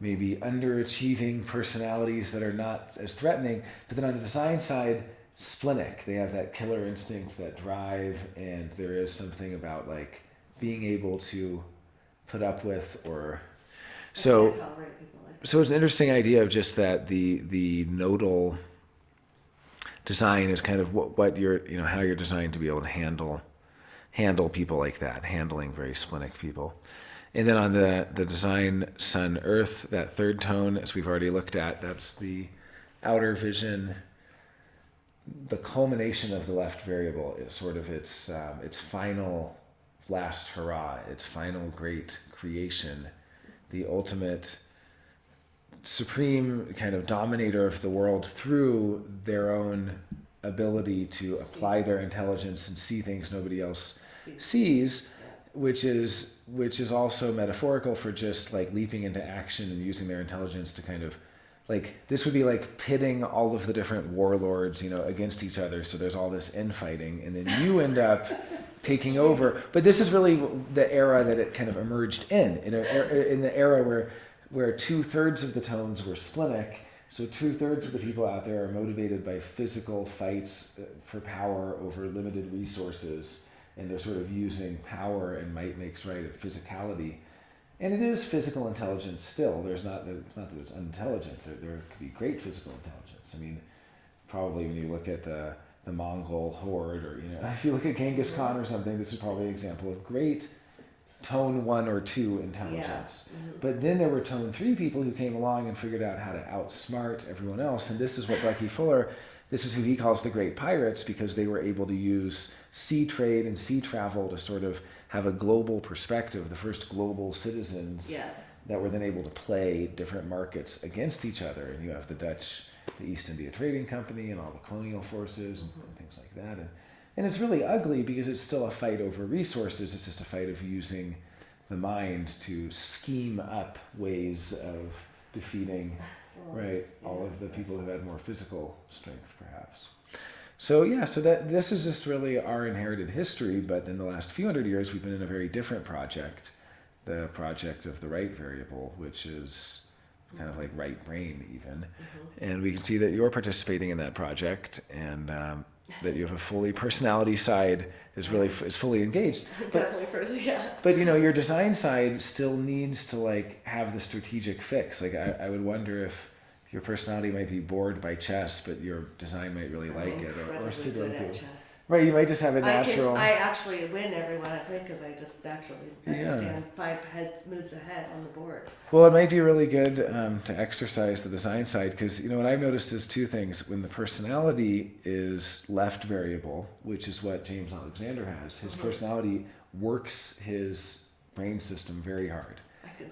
maybe underachieving personalities that are not as threatening. But then on the design side, splenic. They have that killer instinct, that drive, and there is something about like being able to put up with or so. Can't tolerate people like that. So it's an interesting idea of just that the nodal design is kind of what you're, you know, how you're designed to be able to handle people like that, handling very splenic people. And then on the design sun earth, that third tone, as we've already looked at, that's the outer vision. The culmination of the left variable is sort of its final last hurrah, its final great creation, the ultimate supreme kind of dominator of the world through their own ability to apply their intelligence and see things nobody else sees, which is also metaphorical for just like leaping into action and using their intelligence to kind of like, this would be like pitting all of the different warlords, you know, against each other. So there's all this infighting, and then you end up taking over. But this is really the era that it kind of emerged in the era where 2/3 of the tones were splenic. So 2/3 of the people out there are motivated by physical fights for power over limited resources, and they're sort of using power and might makes right of physicality. And it is physical intelligence still. It's not that it's unintelligent. There could be great physical intelligence. I mean, probably when you look at the Mongol horde, or, you know, if you look at Genghis Khan or something, this is probably an example of great tone 1 or 2 intelligence. Yeah. Mm-hmm. But then there were tone 3 people who came along and figured out how to outsmart everyone else. And this is what Bucky Fuller, this is who he calls the great pirates, because they were able to use sea trade and sea travel to sort of have a global perspective, the first global citizens that were then able to play different markets against each other. And you have the Dutch, the East India Trading Company, and all the colonial forces and things like that. And it's really ugly because it's still a fight over resources. It's just a fight of using the mind to scheme up ways of defeating, all of the people who had more physical strength, perhaps. So that this is just really our inherited history, but in the last few hundred years, we've been in a very different project, the project of the right variable, which is kind of like right brain even. And we can see that you're participating in that project, and that you have a fully personality side is fully engaged. Definitely first, yeah. But you know, your design side still needs to like have the strategic fix. Like I would wonder if your personality might be bored by chess, but your design might really like it, or Incredibly good at Sudoku. chess. Right, you might just have a I natural. actually win everyone I play because I just naturally understand 5 moves ahead on the board. Well, it might be really good to exercise the design side, because, you know, what I've noticed is 2 things. When the personality is left variable, which is what James Alexander has, his personality works his brain system very hard,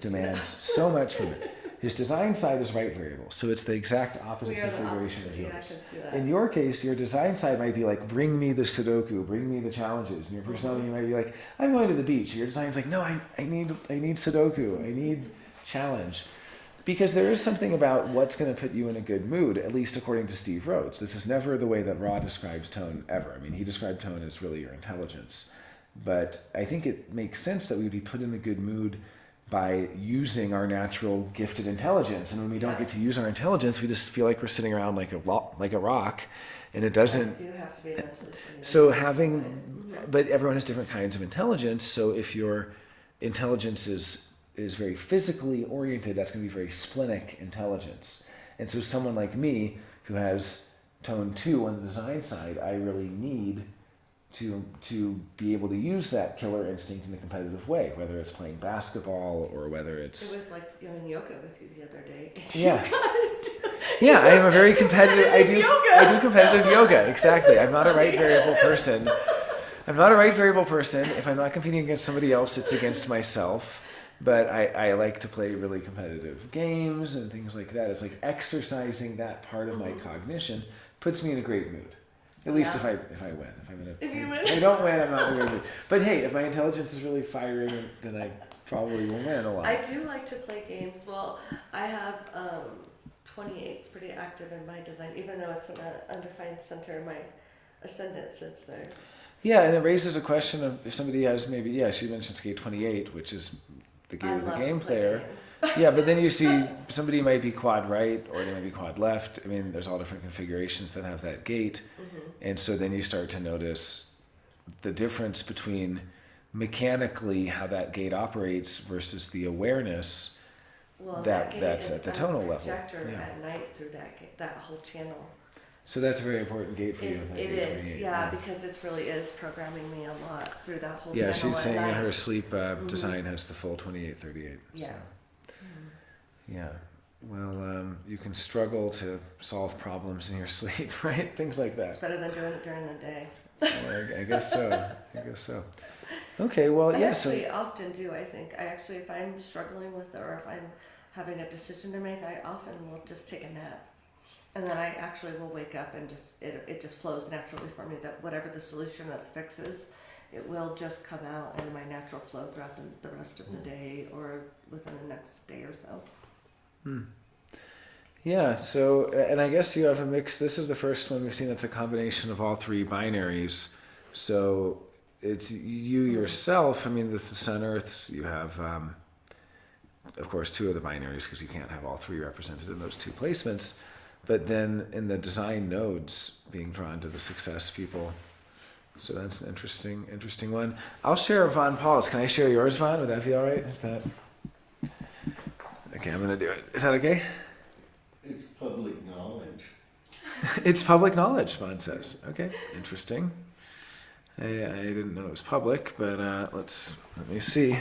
demands so much from it. His design side is right variable, so it's the exact opposite configuration of yours. Yeah, I can see that. In your case, your design side might be like, bring me the Sudoku, bring me the challenges. And your personality might be like, I'm going to the beach. Your design's like, no, I need Sudoku, I need challenge. Because there is something about what's going to put you in a good mood, at least according to Steve Rhodes. This is never the way that Ra describes tone ever. I mean, he described tone as really your intelligence. But I think it makes sense that we would be put in a good mood by using our natural gifted intelligence. And when we don't get to use our intelligence, we just feel like we're sitting around like a rock, and it doesn't. You do have to be mentally stimulated. So but everyone has different kinds of intelligence. So if your intelligence is very physically oriented, that's going to be very splenic intelligence. And so someone like me, who has tone 2 on the design side, I really need to be able to use that killer instinct in a competitive way, whether it's playing basketball or whether it's... It was like doing yoga with you the other day. Yeah. Yeah, I am a very competitive... I do competitive yoga, exactly. I'm not a right variable person. If I'm not competing against somebody else, it's against myself. But I like to play really competitive games and things like that. It's like exercising that part of my cognition puts me in a great mood. At least if I win. If you win. If I don't win, I'm not in a good mood. But hey, if my intelligence is really firing, then I probably will win a lot. I do like to play games. Well, I have 28. It's pretty active in my design, even though it's in an undefined center. My ascendant sits there. Yeah, and it raises a question of if somebody has maybe, she mentions K28, which is the gate I of the love to game play player. games. Yeah, but then you see somebody might be quad right or they might be quad left. I mean, there's all different configurations that have that gate. And so then you start to notice the difference between mechanically how that gate operates versus the awareness Well, that gate that's is at the a tonal level. projector Yeah. at night through that whole channel. So that's a very important gate for you. It, that it gate is, 28, yeah, because it really is programming me a lot through that whole Yeah, channel she's at saying in night. her sleep design has the full 2838. Yeah. So. Yeah. Well, you can struggle to solve problems in your sleep, right? Things like It's that. better than doing it during the day. Well, I guess so. I guess so. Okay. Well, I yeah. actually So often do, I think. If I'm struggling with it or if I'm having a decision to make, I often will just take a nap. And then I actually will wake up and it just flows naturally for me that whatever the solution that fixes, it will just come out in my natural flow throughout the rest of the day or within the next day or so. yeah. So, and I guess you have a mix. This is the first one we've seen that's a combination of all three binaries. So it's you yourself. I mean, the Sun Earths. You have, of course, two of the binaries because you can't have all three represented in those two placements. But then in the design nodes being drawn to the success people. So that's an interesting one. I'll share Von Paul's. Can I share yours, Von? Would that be all right? Is that okay? I'm gonna do it. Is that okay? It's public knowledge. It's public knowledge, Von says. Okay, interesting. I didn't know it was public, but let me see.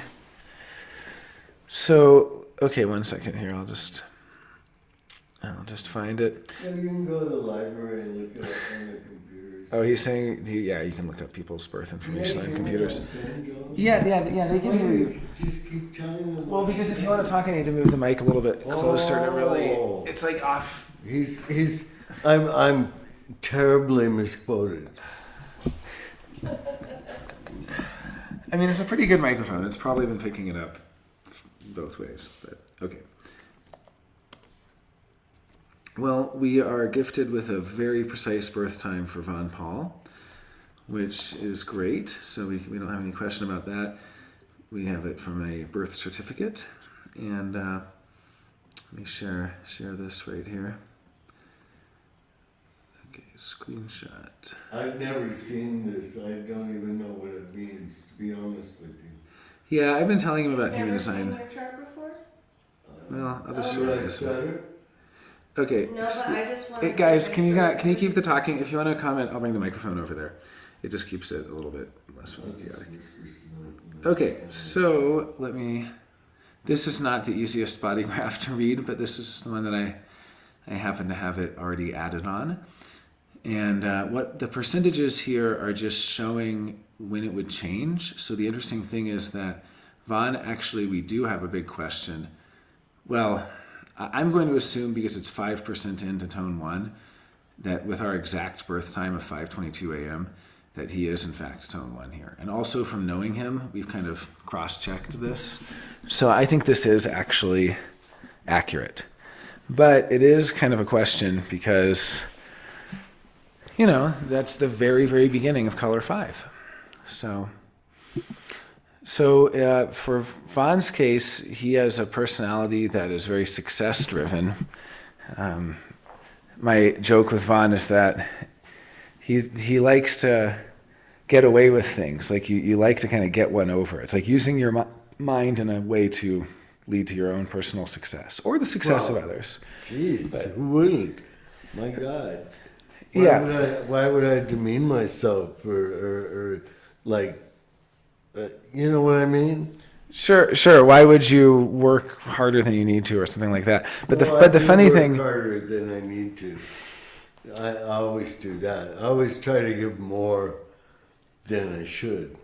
So okay, 1 second here. I'll just find it. Yeah, you can go to the library and look it up on the computers. Oh, he's saying, yeah, you can look up people's birth information on you know computers. what I'm saying, John? Yeah, they Why can do hear you. you just keep telling them? Well, what because to if you want to talk, I need to move the mic a little bit closer to really. Oh. It's like off. I'm terribly misquoted. I mean, it's a pretty good microphone. It's probably been picking it up both ways, but okay. Well, we are gifted with a very precise birth time for Von Paul, which is great. So we don't have any question about that. We have it from a birth certificate, and let me share this right here. Okay, screenshot. I've never seen this. I don't even know what it means, to be honest with you. Yeah, I've been telling him about human Never seen design. your chart before? Well, I'll just Should show I this. stutter? Okay, No, but I just wanted hey, guys, to can make you sure can you keep the talking? If you want to comment, I'll bring the microphone over there. It just keeps it a little bit less I'll just chaotic. whisper some- Okay, so let me. This is not the easiest body graph to read, but this is the one that I happen to have it already added on. And what the percentages here are just showing when it would change. So the interesting thing is that Von, actually, we do have a big question. Well, I'm going to assume because it's 5% into tone 1 that with our exact birth time of 5:22 a.m. that he is in fact tone 1 here. And also from knowing him, we've kind of cross-checked this. So I think this is actually accurate. But it is kind of a question because, you know, that's the very, very beginning of color 5. So for Von's case, he has a personality that is very success-driven. My joke with Von is that he likes to get away with things. Like you like to kind of get one over. It's like using your mind in a way to lead to your own personal success or the success of others. Jeez, who wouldn't? My God. Why would I demean myself or like, you know what I mean? Sure. Why would you work harder than you need to, or something like that? But the funny thing, harder than I need to. I always do that. I always try to give more than I should.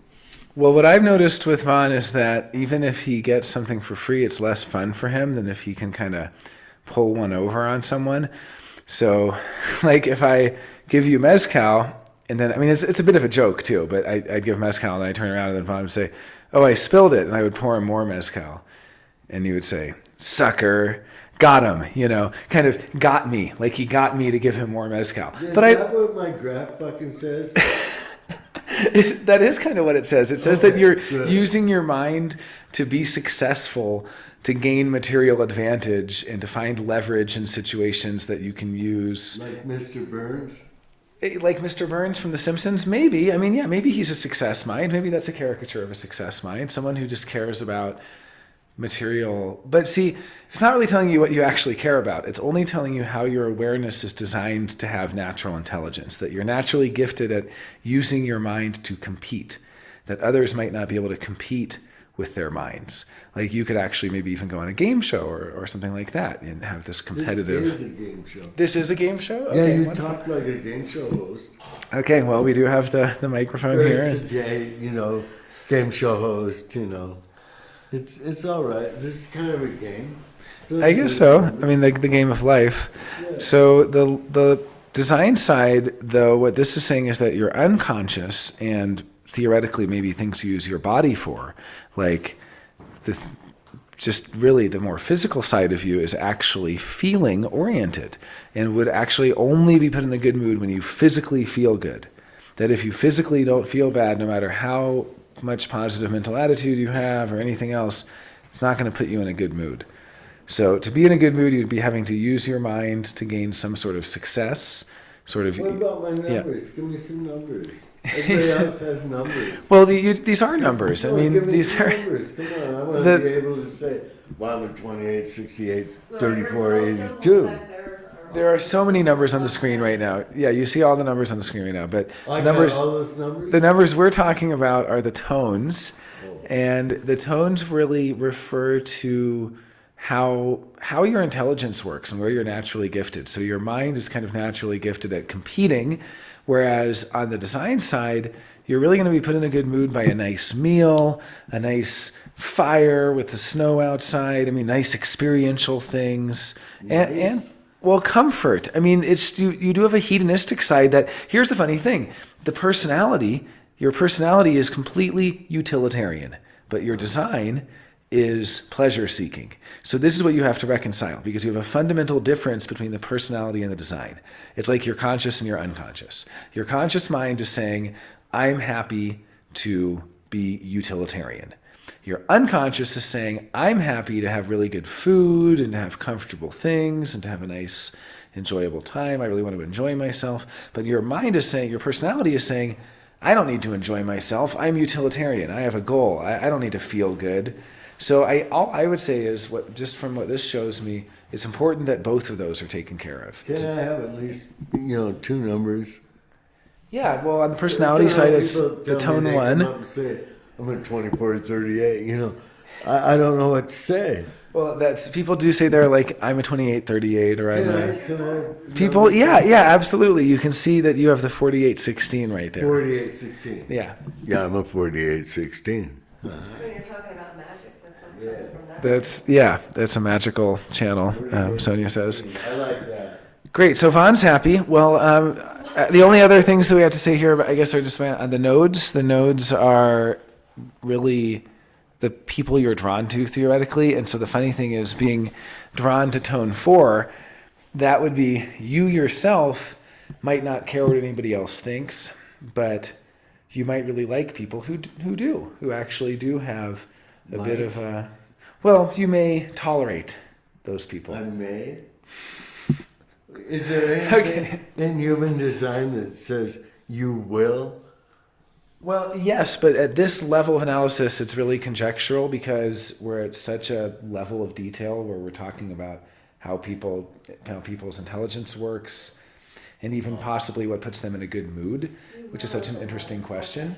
well, what I've noticed with Von is that even if he gets something for free, it's less fun for him than if he can kind of pull one over on someone. So, like if I give you mezcal, and then, I mean, it's a bit of a joke too, but I'd give mezcal and I'd turn around and then Von would say, oh, I spilled it. And I would pour him more mezcal. And he would say, sucker, got him, you know, kind of got me. Like he got me to give him more mezcal. Is But that what my graph fucking says? That is kind of what it says. It says that Okay, you're good. using your mind to be successful, to gain material advantage, and to find leverage in situations that you can use. Like Mr. Burns. Like Mr. Burns from The Simpsons, maybe. I mean, yeah, maybe he's a success mind. Maybe that's a caricature of a success mind. Someone who just cares about material. But see, it's not really telling you what you actually care about. It's only telling you how your awareness is designed to have natural intelligence, that you're naturally gifted at using your mind to compete, that others might not be able to compete with their minds. Like you could actually maybe even go on a game show or something like that and have this competitive. This is a game show. This is a game show? Yeah, Okay, you wonderful. talk like a game show host. Okay, well, we do have the microphone Very here. sedate, game show host. It's all right. This is kind of a game. I guess so. I mean, the game of life. Yeah. So the design side, though, what this is saying is that you're unconscious and theoretically maybe things you use your body for, like just really the more physical side of you is actually feeling oriented and would actually only be put in a good mood when you physically feel good. That if you physically don't feel bad, no matter how much positive mental attitude you have or anything else, it's not going to put you in a good mood. So to be in a good mood, you'd be having to use your mind to gain some sort of success. What about my Yeah. numbers? Give me some numbers. Everybody else has numbers. Well, these are numbers. I Come on, mean, give me these some are. numbers. Come on, I want The- to be able to say, well, I'm at 28, 68, Well, 34, there's no 82. symbols that There are so many numbers on the screen right now. Yeah, you see all the numbers on the screen right now, but I numbers. got all those numbers? The numbers we're talking about are the tones, and the tones really refer to how your intelligence works and where you're naturally gifted. So your mind is kind of naturally gifted at competing, whereas on the design side, you're really going to be put in a good mood by a nice meal, a nice fire with the snow outside. I mean, nice experiential things, and Nice. well, comfort. I mean, it's you do have a hedonistic side that, here's the funny thing, your personality is completely utilitarian, but your design is pleasure seeking. So this is what you have to reconcile, because you have a fundamental difference between the personality and the design. It's like you're conscious and you're unconscious. Your conscious mind is saying, I'm happy to be utilitarian. Your unconscious is saying, I'm happy to have really good food and to have comfortable things and to have a nice, enjoyable time. I really want to enjoy myself. But your mind is saying, your personality is saying, I don't need to enjoy myself. I'm utilitarian. I have a goal. I don't need to feel good. So all I would say is, just from what this shows me, it's important that both of those are taken care of. Can I have at least, two numbers? Yeah, well, on the personality side, it's People the tell me tone they come one. up and say, I'm at 24 to 38, I don't know what to say. Well, people do say they're like, I'm a 28, 38, or I'm Can a... I People, numbers? yeah, absolutely. You can see that you have the 4816 right there. 48, 16. Yeah, Yeah, I'm a 48, 16. When you're talking about magic, that's Yeah. from that. that's a magical channel, Sonia says. I like that. Great, so Vaughn's happy. Well, the only other things that we have to say here, I guess, are just on the nodes. The nodes are really the people you're drawn to theoretically. And so the funny thing is, being drawn to tone 4, that would be you yourself might not care what anybody else thinks, but you might really like people who actually do have a bit of a, well, you may tolerate those people. I may. Is there anything Okay. in human design that says you will? Well, yes, but at this level of analysis, it's really conjectural, because we're at such a level of detail where we're talking about how people's intelligence works, and even possibly what puts them in a good mood, which is such an interesting question.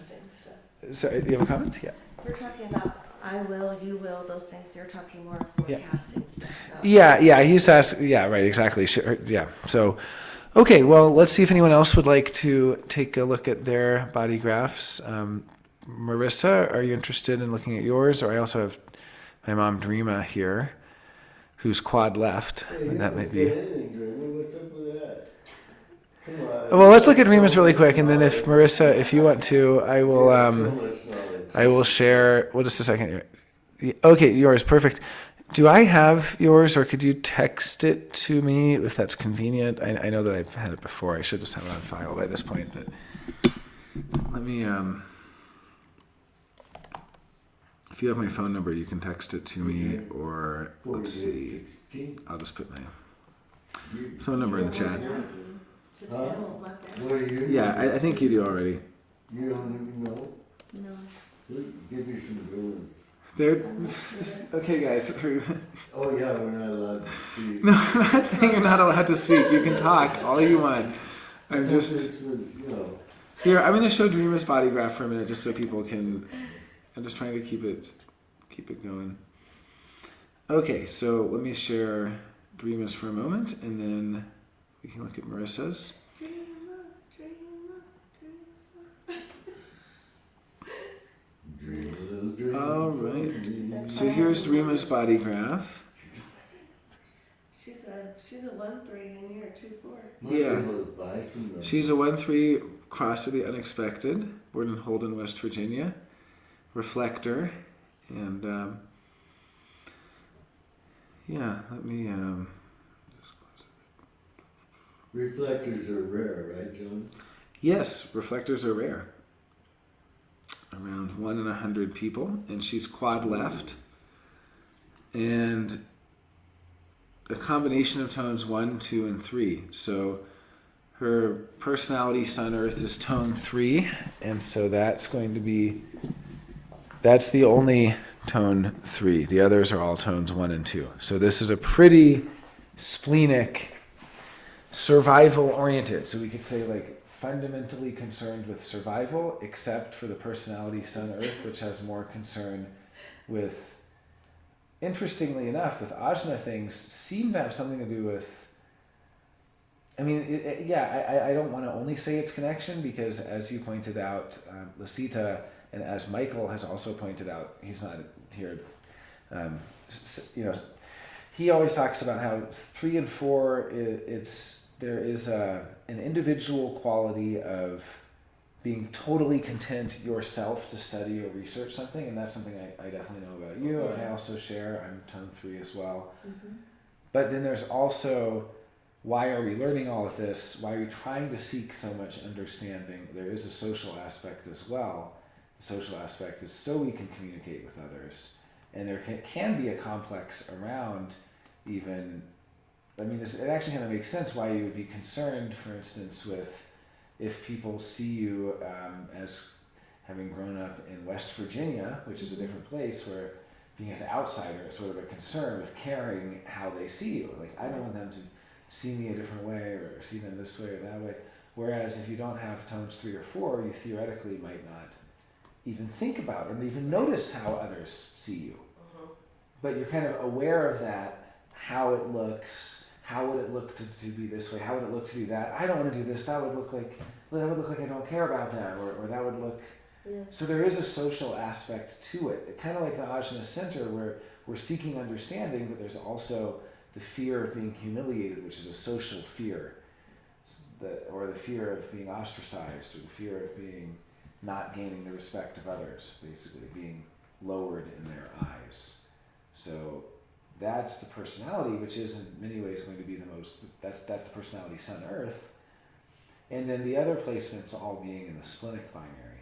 So, you have a comment? Yeah. We're talking about I will, you will, those things. You're talking more forecasting stuff. not- Yeah, he's asked. Yeah, right, exactly. Sure, yeah. So, okay, well, let's see if anyone else would like to take a look at their body graphs. Marissa, are you interested in looking at yours? Or I also have my mom, Dreama, here, who's quad left. And that might be. What's up with that? Come on. Well, let's look at Remus really quick, and then if Marissa, if you want to, I will. So much knowledge. I will share. Well, just a second here. Okay, yours, perfect. Do I have yours, or could you text it to me if that's convenient? I know that I've had it before. I should just have it on file by this point. But let me, if you have my phone number, you can text it to me, or let's see, 4816. I'll just put my phone number in the chat. To tell what that. What do you? Yeah, I think you do already. You don't even know? No. Give me some good ones. They're, okay guys. Oh yeah, we're not allowed to speak. No, I'm not saying you're not allowed to speak. You can talk all you want. I'm just, This was, here, I'm going to show Dreamer's body graph for a minute just so people can, I'm just trying to keep it going. Okay, so let me share Dreamer's for a moment, and then we can look at Marissa's. dream a little dream. All right. So here's Dreamer's body graph. She's a 1-3 and you're a 2-4. Might be Yeah. able to buy some of them. She's a 1-3 cross of the unexpected, born in Holden, West Virginia, reflector, and yeah, let me just close it. Reflectors are rare, right, John? Yes, reflectors are rare. Around 1 in 100 people, and she's quad left, and a combination of tones 1, 2, and 3. So her personality Sun Earth is tone 3, and so that's going to be, that's the only tone 3. The others are all tones 1 and 2. So this is a pretty splenic, survival oriented. So we could say like fundamentally concerned with survival, except for the personality Sun Earth, which has more concern with, interestingly enough, with ajna things seem to have something to do with, I mean, I don't want to only say it's connection, because as you pointed out, Lasita, and as Michael has also pointed out, he's not here, he always talks about how 3 and 4, there is an individual quality of being totally content yourself to study or research something, and that's something I definitely know about you, and I also share. I'm tone 3 as well. Mm-hmm. But then there's also, why are we learning all of this? Why are we trying to seek so much understanding? There is a social aspect as well. The social aspect is so we can communicate with others, and there can be a complex around even, I mean, it actually kind of makes sense why you would be concerned, for instance, with if people see you as having grown up in West Virginia, which is a different place, where being as an outsider is sort of a concern with caring how they see you. Like, I don't want them to see me a different way or see them this way or that way. Whereas if you don't have tones 3 or 4, you theoretically might not even think about or even notice how others see you. Mm-hmm. But you're kind of aware of that, how it looks. How would it look to be this way? How would it look to do that? I don't want to do this. That would look like I don't care about that, or that would look. Yeah. So there is a social aspect to it. Kind of like the Ajna Center, where we're seeking understanding, but there's also the fear of being humiliated, which is a social fear, or the fear of being ostracized, or the fear of being not gaining the respect of others, basically being lowered in their eyes. So that's the personality, which is in many ways going to be the most, that's the personality Sun Earth. And then the other placements all being in the splenic binary.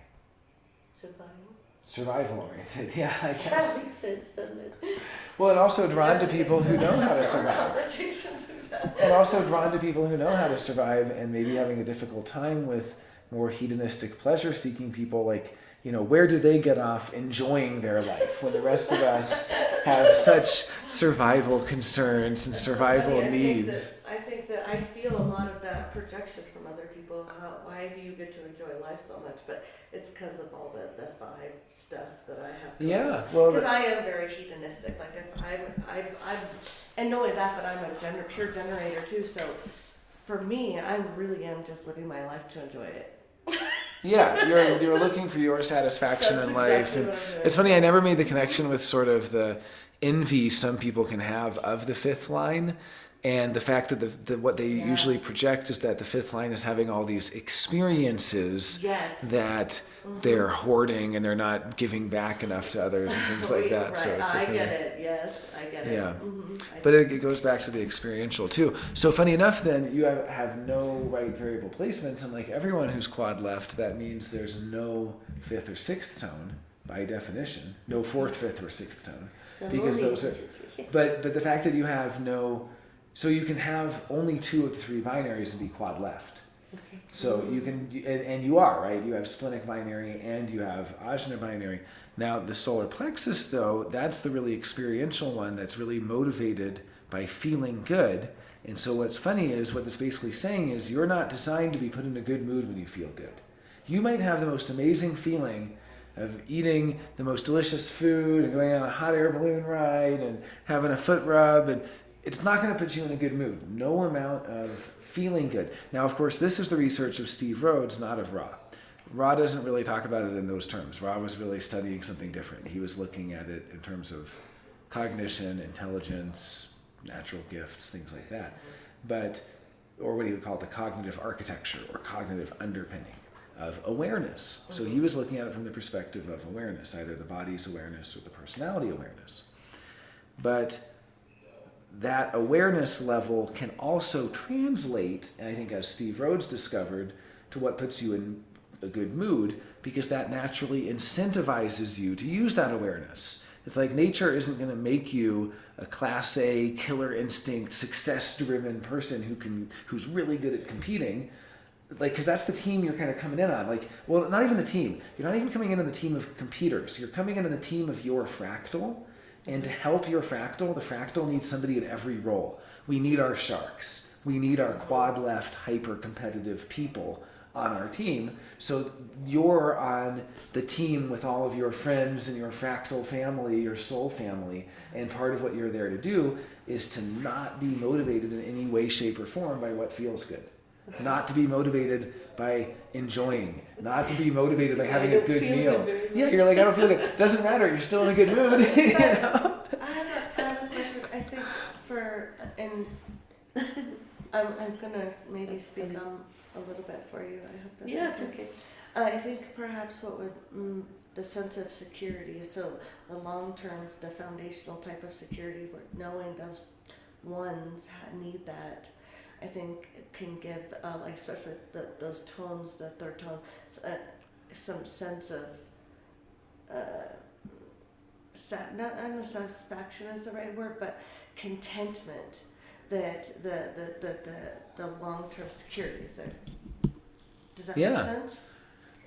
Survival oriented, yeah, I guess. That makes sense, doesn't it? Well, and also drawn to people who know how to survive. Conversations we've had. And also drawn to people who know how to survive, and maybe having a difficult time with more hedonistic pleasure-seeking people, like, where do they get off enjoying their life when the rest of us have such survival concerns and survival needs? I think that I feel a lot of that projection from other people. Why do you get to enjoy life so much? But it's because of all the 5 stuff that I have going. Yeah, well, because I am very hedonistic. Like, if I'm, and not only that, but I'm a pure generator too. So for me, I really am just living my life to enjoy it. Yeah, you're looking for your satisfaction in life. Exactly And what I'm doing. it's funny, I never made the connection with sort of the envy some people can have of the 5th line And the fact that what they usually project is that the fifth line is having all these experiences Yes. that they're hoarding and they're not giving back enough to others and things like that. Right. So it's I funny- get it. Yes, I get it. Yeah. Mhm. But it goes back to the experiential too. So funny enough, then you have no right variable placements, and like everyone who's quad left, that means there's no fifth or sixth tone by definition, no fourth, fifth, or sixth tone, So because only those are. 1, 2, 3. But the fact that you have no, so you can have only 2 of the 3 binaries and be quad left. Okay. So you can, and you are, right? You have splenic binary and you have ajna binary. Now the solar plexus, though, that's the really experiential one that's really motivated by feeling good. And so what's funny is what this basically saying is you're not designed to be put in a good mood when you feel good. You might have the most amazing feeling of eating the most delicious food and going on a hot air balloon ride and having a foot rub, and it's not going to put you in a good mood. No amount of feeling good. Now, of course, this is the research of Steve Rhodes, not of Ra. Ra doesn't really talk about it in those terms. Ra was really studying something different. He was looking at it in terms of cognition, intelligence, natural gifts, things like that. But, or what he would call the cognitive architecture or cognitive underpinning of awareness. So he was looking at it from the perspective of awareness, either the body's awareness or the personality awareness. But that awareness level can also translate, and I think as Steve Rhodes discovered, to what puts you in a good mood, because that naturally incentivizes you to use that awareness. It's like nature isn't going to make you a class A, killer instinct, success-driven person who's really good at competing. Like, because that's the team you're kind of coming in on. Like, well, not even the team. You're not even coming in on the team of competitors. You're coming in on the team of your fractal. And to help your fractal, the fractal needs somebody in every role. We need our sharks. We need our quad left, hyper-competitive people on our team. So you're on the team with all of your friends and your fractal family, your soul family. And part of what you're there to do is to not be motivated in any way, shape, or form by what feels good. Not to be motivated by enjoying, not to be motivated by having a good meal. Yeah, you're like, I don't feel good. Doesn't matter, you're still in a good mood. You know? I have a question. I think I'm gonna maybe speak on a little bit for you. I hope that's Yeah, it's okay. I think perhaps what would the sense of security. So the long term, the foundational type of security, where knowing those ones need that. I think it can give, like especially those tones, the third tone, some sense of, not I don't know, satisfaction is the right word, but contentment that the long term security is there. Does that make sense?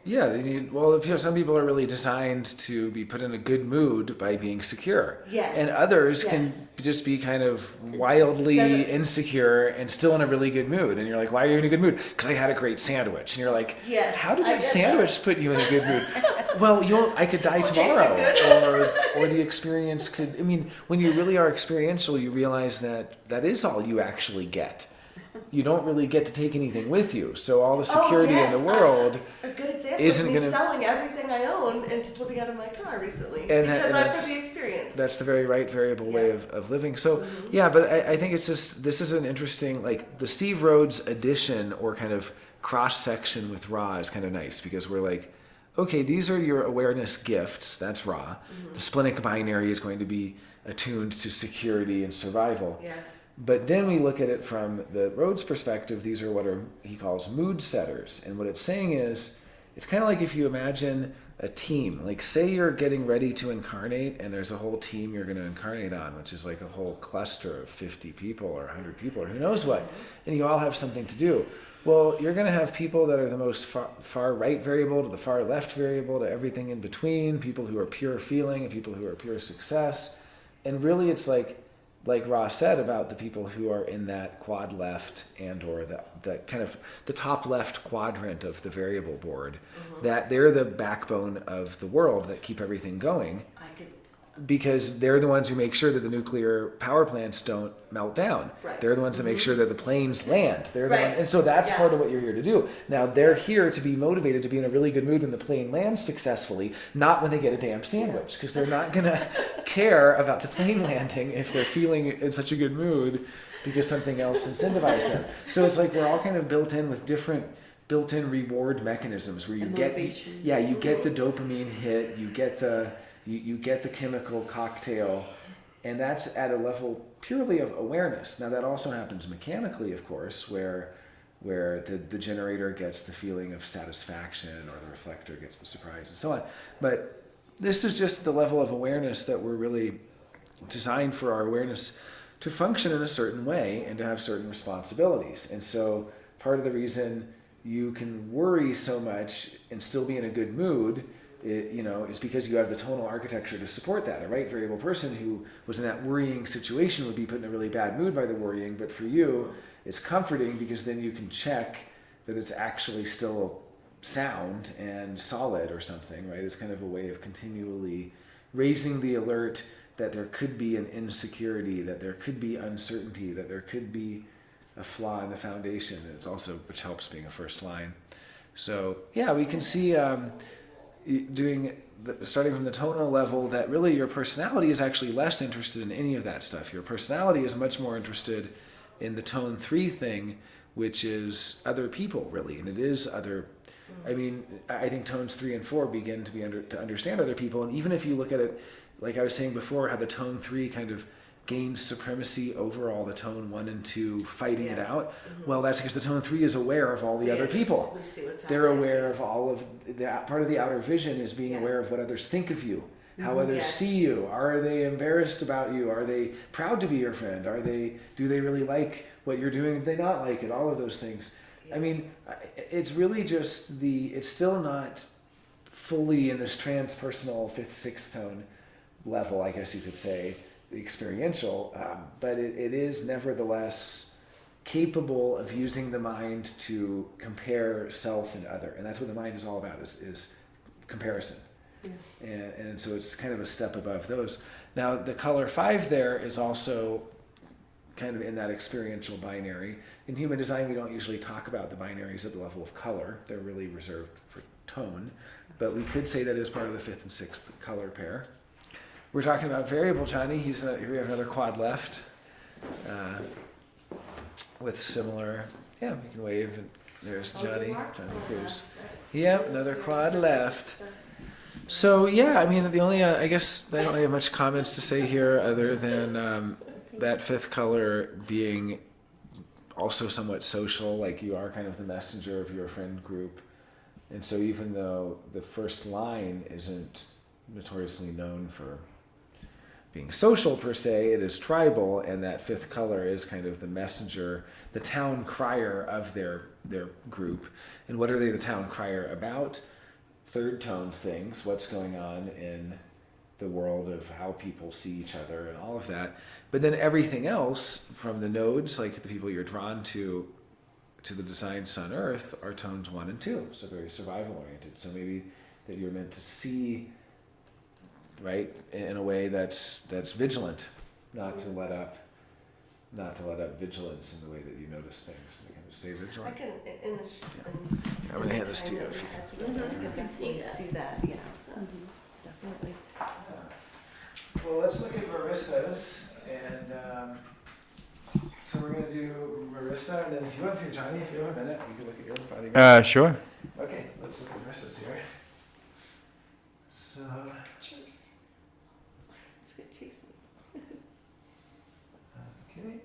Yeah, they need. Well, some people are really designed to be put in a good mood by being secure. Yes. And others Yes. can just be kind of wildly insecure and still in a really good mood. And you're like, why are you in a good mood? Because I had a great sandwich. And you're like, Yes, how did I that get sandwich put you in a good mood? Well, I could die tomorrow, or the experience could. I mean, when you really are experiential, you realize that is all you actually get. You don't really get to take anything with you. So all the security in the world A good example isn't is me gonna- selling everything I own and just living out of my car recently And because that's- I've had the experience. that's the very right variable way Yeah. of living. So yeah, but I think it's just, this is an interesting, like the Steve Rhodes addition or kind of cross section with Ra is kind of nice, because we're like, okay, these are your awareness gifts. That's Ra. The splenic binary is going to be attuned to security and survival. Yeah. But then we look at it from the Rhodes perspective. These are what he calls mood setters. And what it's saying is, it's kind of like if you imagine a team. Like say you're getting ready to incarnate and there's a whole team you're going to incarnate on, which is like a whole cluster of 50 people or 100 people or who knows what. And you all have something to do. Well, you're going to have people that are the most far right variable to the far left variable to everything in between, people who are pure feeling and people who are pure success. And really it's like Ross said about the people who are in that quad left and or the kind of the top left quadrant of the variable board, that they're the backbone of the world that keep everything going. I could because they're the ones who make sure that the nuclear power plants don't melt down. Right. They're the ones that make sure that the planes land. They're the Right. one, and so that's Yeah. part of what you're here to do. Now they're here to be motivated to be in a really good mood when the plane lands successfully, not when they get a damn sandwich, because they're not gonna care about the plane landing if they're feeling in such a good mood because something else incentivized them. So it's like we're all kind of built in with different built-in reward mechanisms where you get you get the dopamine hit, you get the you get the chemical cocktail, and that's at a level purely of awareness. Now that also happens mechanically, of course, where the generator gets the feeling of satisfaction or the reflector gets the surprise and so on. But this is just the level of awareness that we're really designed for our awareness to function in a certain way and to have certain responsibilities. And so part of the reason you can worry so much and still be in a good mood, is because you have the tonal architecture to support that. A right variable person who was in that worrying situation would be put in a really bad mood by the worrying, but for you, it's comforting because then you can check that it's actually still sound and solid or something, right? It's kind of a way of continually raising the alert that there could be an insecurity, that there could be uncertainty, that there could be a flaw in the foundation. And it's also, which helps being a first line. So yeah, we can see starting from the tonal level that really your personality is actually less interested in any of that stuff. Your personality is much more interested in the tone 3 thing, which is other people really, and it is other. I mean, I think tones 3 and 4 begin to understand other people, and even if you look at it, like I was saying before, how the tone 3 kind of gains supremacy over all the tone 1 and 2 fighting it out. Well, that's because the tone 3 is aware of all the other people. We see what's They're happening. aware of all of that. Part of the outer vision is being aware of what others think of you, how others Yes. see you. Are they embarrassed about you? Are they proud to be your friend? Do they really like what you're doing? Do they not like it? All of those things. I mean, it's really just it's still not fully in this transpersonal 5th, 6th tone level, I guess you could say, the experiential, but it is nevertheless capable of using the mind to compare self and other, and that's what the mind is all about, is comparison. Yeah. And so it's kind of a step above those. Now the color 5 there is also kind of in that experiential binary. In human design, we don't usually talk about the binaries at the level of color. They're really reserved for tone, but we could say that is part of the 5th and 6th color pair. We're talking about variable Johnny. Here we have another quad left with similar. Yeah, we can wave. And there's Johnny. Johnny Cruz. Yep, another quad left. So yeah, I mean, the only I guess I don't have much comments to say here other than that 5th color being also somewhat social. Like you are kind of the messenger of your friend group, and so even though the first line isn't notoriously known for being social per se, it is tribal, and that 5th color is kind of the messenger, the town crier of their group. And what are they the town crier about? 3rd tone things, what's going on in the world of how people see each other and all of that. But then everything else from the nodes, like the people you're drawn to the design Sun Earth, are tones 1 and 2, so very survival oriented. So maybe that you're meant to see, right, in a way that's vigilant, not to let up vigilance in the way that you notice things. You kind of stay I vigilant. can, I'm gonna hand this to you. You can definitely see that, yeah. Definitely. Well, let's look at Marissa's, and so we're gonna do Marissa, and then if you want to, Johnny, if you have a minute, you can look at your body. Sure. Okay, let's look at Marissa's here. So. Cheese. Let's get cheese. Okay.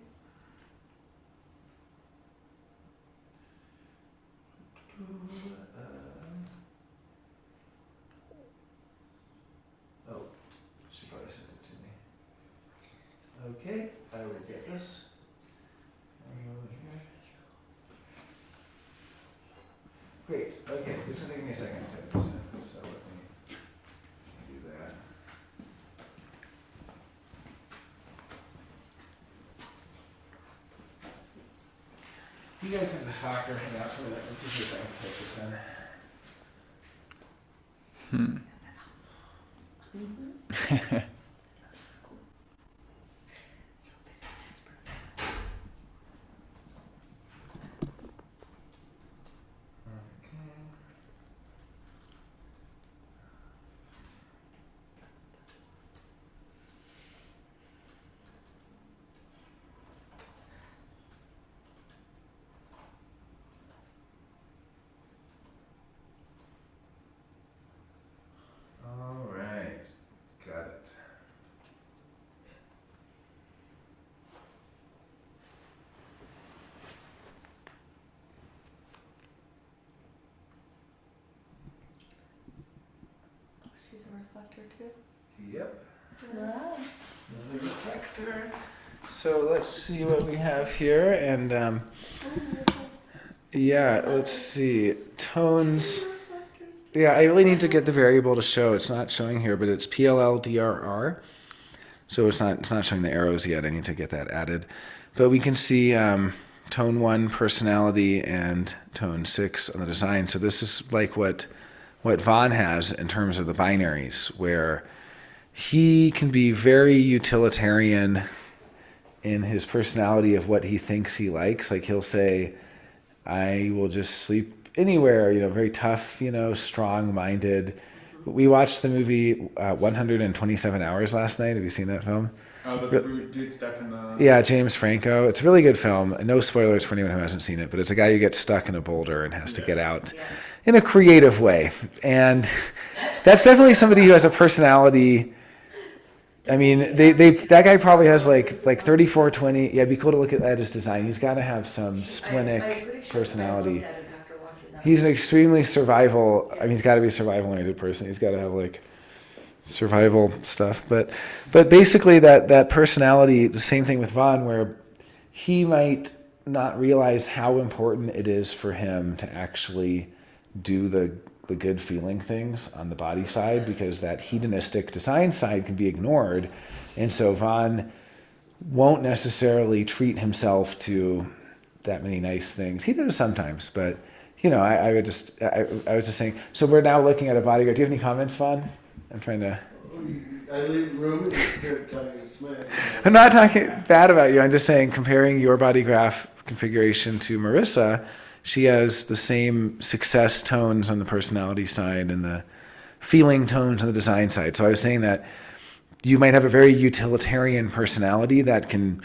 Oh, she probably sent it to me. Okay, I will get this. I'll go over here. Great. Okay, this is taking me a second to type this in, so let me do that. You guys can just talk or hang out for a minute. Let's see if I can type this in. reflector too? Yep. Wow. Another reflector. So let's see what we have here, and yeah, let's see tones. Yeah, I really need to get the variable to show. It's not showing here, but it's PLLDRR. So it's not showing the arrows yet. I need to get that added. But we can see tone 1 personality and tone 6 on the design. So this is like what Vaughn has in terms of the binaries, where he can be very utilitarian in his personality of what he thinks he likes. Like he'll say, I will just sleep anywhere, very tough, strong-minded. We watched the movie 127 Hours last night. Have you seen that film? Oh, the dude stuck in the... Yeah, James Franco. It's a really good film. No spoilers for anyone who hasn't seen it, but it's a guy who gets stuck in a boulder and has to get out in a creative way. And that's definitely somebody who has a personality. I mean, that guy probably has like 3420. Yeah, it'd be cool to look at his design. He's got to have some splenic personality. He's an extremely survival. I mean, he's got to be a survival-oriented person. He's got to have like survival stuff. But basically, that personality. The same thing with Vaughn, where he might not realize how important it is for him to actually do the good feeling things on the body side, because that hedonistic design side can be ignored, and so Vaughn won't necessarily treat himself to that many nice things. He does sometimes, but. I was just saying. So we're now looking at a body graph. Do you have any comments, Vaughn? I'm trying to. I leave room and start talking smack. I'm not talking bad about you. I'm just saying, comparing your body graph configuration to Marissa, she has the same success tones on the personality side and the feeling tones on the design side. So I was saying that you might have a very utilitarian personality that can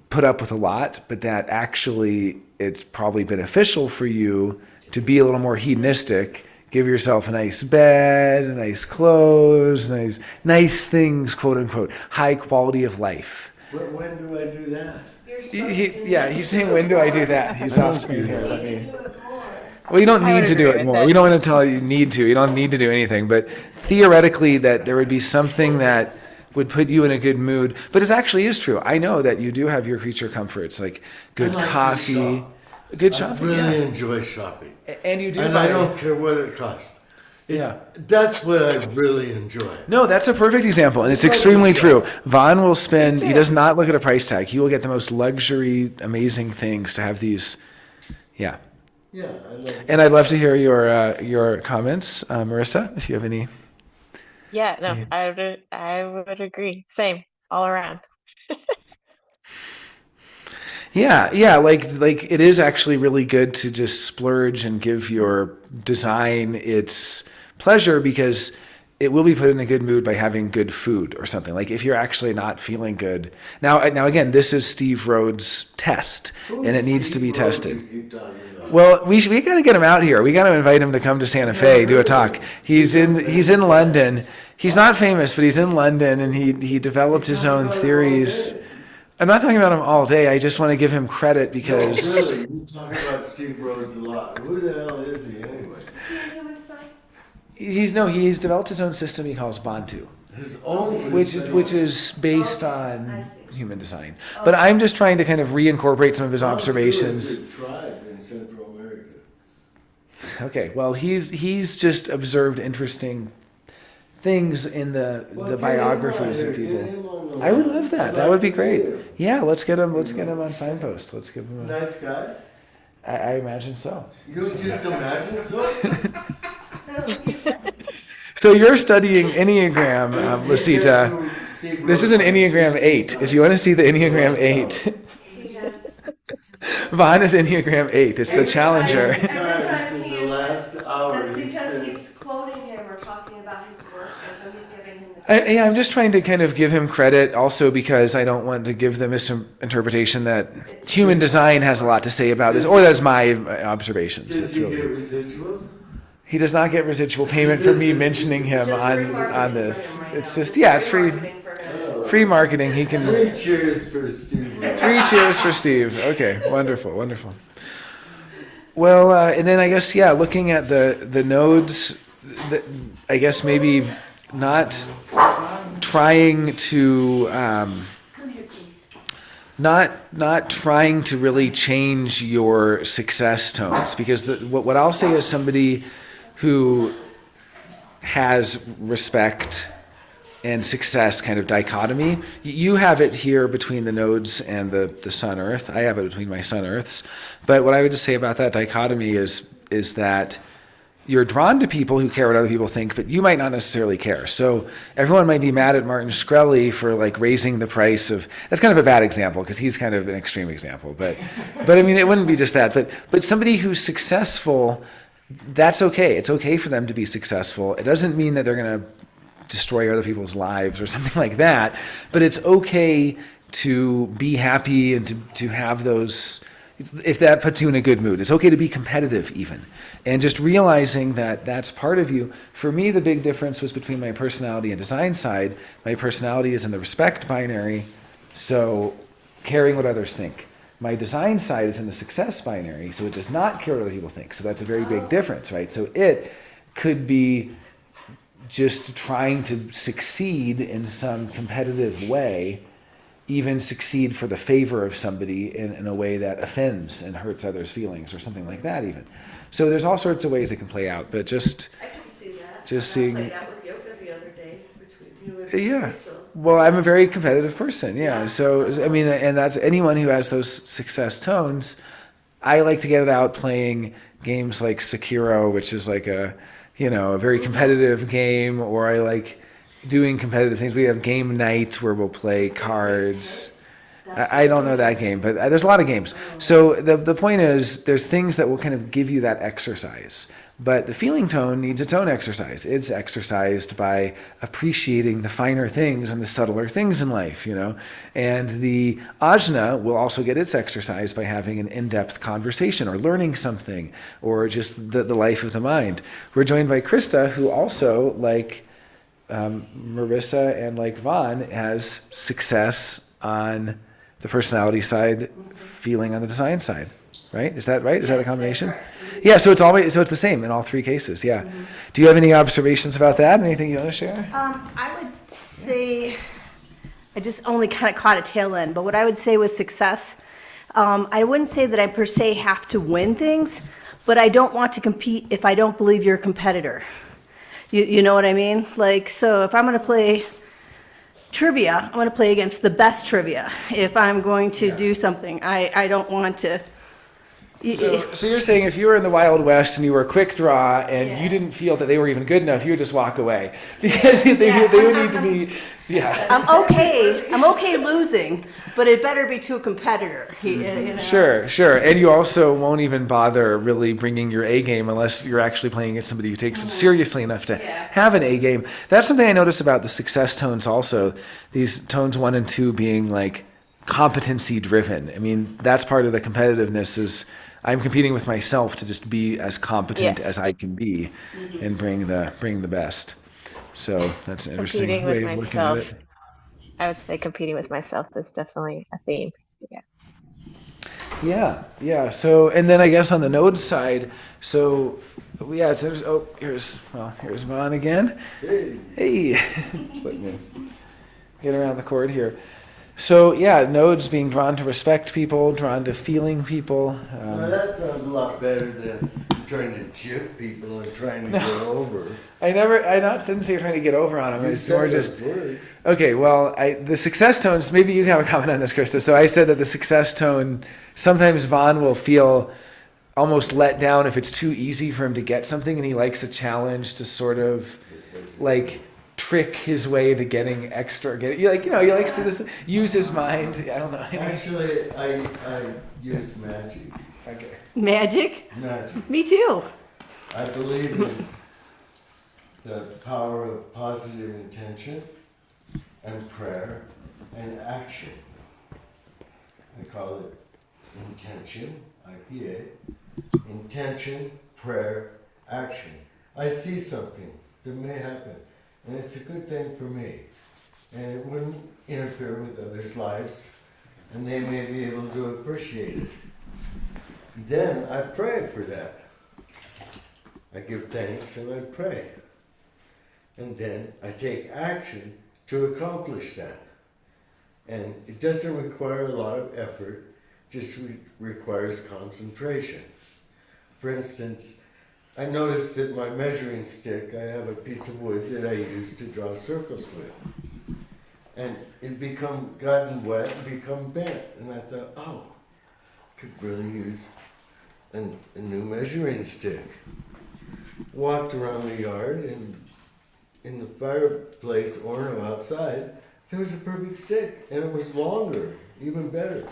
put up with a lot, but that actually it's probably beneficial for you to be a little more hedonistic. Give yourself a nice bed, nice clothes, nice things, quote unquote, high quality of life. When do I do that? He's saying, when do I do that? He's off screen here. Well, you don't need to do it more. We don't want to tell you need to. You don't need to do anything. But theoretically, that there would be something that would put you in a good mood. But it actually is true. I know that you do have your creature comforts, like good coffee, good shopping. I really enjoy shopping. And you do. And I don't care what it costs. That's what I really enjoy. No, that's a perfect example, and it's extremely true. Vaughn will spend, he does not look at a price tag. He will get the most luxury, amazing things to have these. Yeah. Yeah, I love it. And I'd love to hear your comments, Marissa, if you have any. Yeah, no, I would agree. Same, all around. Yeah, like it is actually really good to just splurge and give your design its pleasure, because it will be put in a good mood by having good food or something. Like if you're actually not feeling good. Now again, this is Steve Rhodes' test, and it needs to be tested. Well, we got to get him out here. We got to invite him to come to Santa Fe, do a talk. He's in London. He's not famous, but he's in London, and he developed his own theories. I'm not talking about him all day. I just want to give him credit because. No, really, you talk about Steve Rhodes a lot. Who the hell is he anyway? He's developed his own system he calls Bantu. His own system, which is based on human design. But I'm just trying to kind of reincorporate some of his observations. Bantu is a tribe in Central America. Okay, well, he's just observed interesting things in the biographies of people. I would love that. That would be great. Yeah, let's get him on Signpost. Let's give him a Nice guy. I imagine so. You just imagine so? So you're studying Enneagram, Lasita. This is an Enneagram 8. If you want to see the Enneagram 8, Vaughn is Enneagram 8. It's the challenger. Times in the last hour, he Because says, he's quoting him or talking about his work, and so he's giving him the. I'm just trying to kind of give him credit also because I don't want to give the misinterpretation that human design has a lot to say about this, or that's my observations. does It's he really, get residuals? he does not get residual payment for me mentioning him Just free on marketing this. for him right It's now. just, yeah, it's free marketing for him. free marketing. He can. 3 cheers for Steve Rhodes. 3 cheers for Steve. Okay, wonderful. Well, and then I guess, looking at the nodes, I guess maybe trying to not trying to really change your success tones, because what I'll say is somebody who has respect and success kind of dichotomy. You have it here between the nodes and the sun earth. I have it between my sun earths. But what I would just say about that dichotomy is that you're drawn to people who care what other people think, but you might not necessarily care. So everyone might be mad at Martin Shkreli for like raising the price of, that's kind of a bad example because he's kind of an extreme example, but I mean, it wouldn't be just that, but somebody who's successful, that's okay. It's okay for them to be successful. It doesn't mean that they're going to destroy other people's lives or something like that, but it's okay to be happy and to have those, if that puts you in a good mood. It's okay to be competitive even. And just realizing that that's part of you. For me, the big difference was between my personality and design side. My personality is in the respect binary, so caring what others think. My design side is in the success binary, so it does not care what other people think. So that's a very big difference, right? So it could be just trying to succeed in some competitive way, even succeed for the favor of somebody in a way that offends and hurts others' feelings or something like that even. So there's all sorts of ways it can play out, but just I can see that. Just I seeing- played out with yoga the other day between you and Yeah. Rachel. Well, I'm a very competitive person, yeah. So, I mean, and that's anyone who has those success tones. I like to get it out playing games like Sekiro, which is like a very competitive game, or I like doing competitive things. We have game night where we'll play cards. I don't know that game, but there's a lot of games. So the point is, there's things that will kind of give you that exercise. But the feeling tone needs its own exercise. It's exercised by appreciating the finer things and the subtler things in life, And the ajna will also get its exercise by having an in-depth conversation or learning something or just the life of the mind. We're joined by Krista, who also, like Marissa and like Vaughn, has success on the personality side, feeling on the design side. Right? Is that right? Is that a combination? Yeah, so it's the same in all three cases. Yeah. Do you have any observations about that? Anything you want to share? I would say, I just only kind of caught a tail end, but what I would say was success. I wouldn't say that I per se have to win things, but I don't want to compete if I don't believe you're a competitor. You know what I mean? Like, so if I'm going to play trivia, I'm going to play against the best trivia. If I'm going to do something, I don't want to. So you're saying if you were in the Wild West and you were a quick draw and you didn't feel that they were even good enough, you would just walk away because they would need to be, I'm okay losing, but it better be to a competitor. Sure. And you also won't even bother really bringing your A game unless you're actually playing against somebody who takes it seriously enough to have an A game. That's something I notice about the success tones also. These tones 1 and 2 being like competency driven. I mean, that's part of the competitiveness is I'm competing with myself to just be as competent as I can be and bring the best. So that's an interesting Competing way with of looking at myself. it. I would say competing with myself is definitely a theme. Yeah. So, and then I guess on the node side, so here's Vaughn again. Hey. Just let me get around the cord here. So nodes being drawn to respect people, drawn to feeling people. That sounds a lot better than trying to chip people and trying to get over. I didn't say trying to get over on them. You It's said more those just words. okay. Well, the success tones. Maybe you can have a comment on this, Krista. So I said that the success tone. Sometimes Vaughn will feel almost let down if it's too easy for him to get something, and he likes a challenge to sort of like trick his way to getting extra. He likes to just use his mind. I don't know. Actually, I use magic. Okay. Magic? Magic. Me too. I believe in the power of positive intention and prayer and action. I call it intention, IPA. Intention, prayer, action. I see something that may happen, and it's a good thing for me. And it wouldn't interfere with others' lives, and they may be able to appreciate it. Then I pray for that. I give thanks and I pray. and then I take action to accomplish that. And it doesn't require a lot of effort, just requires concentration. For instance, I noticed that my measuring stick, I have a piece of wood that I use to draw circles with. And it gotten wet and become bent. And I thought, oh, I could really use a new measuring stick. Walked around the yard, and in the fireplace or outside, there was a perfect stick, and it was longer, even better.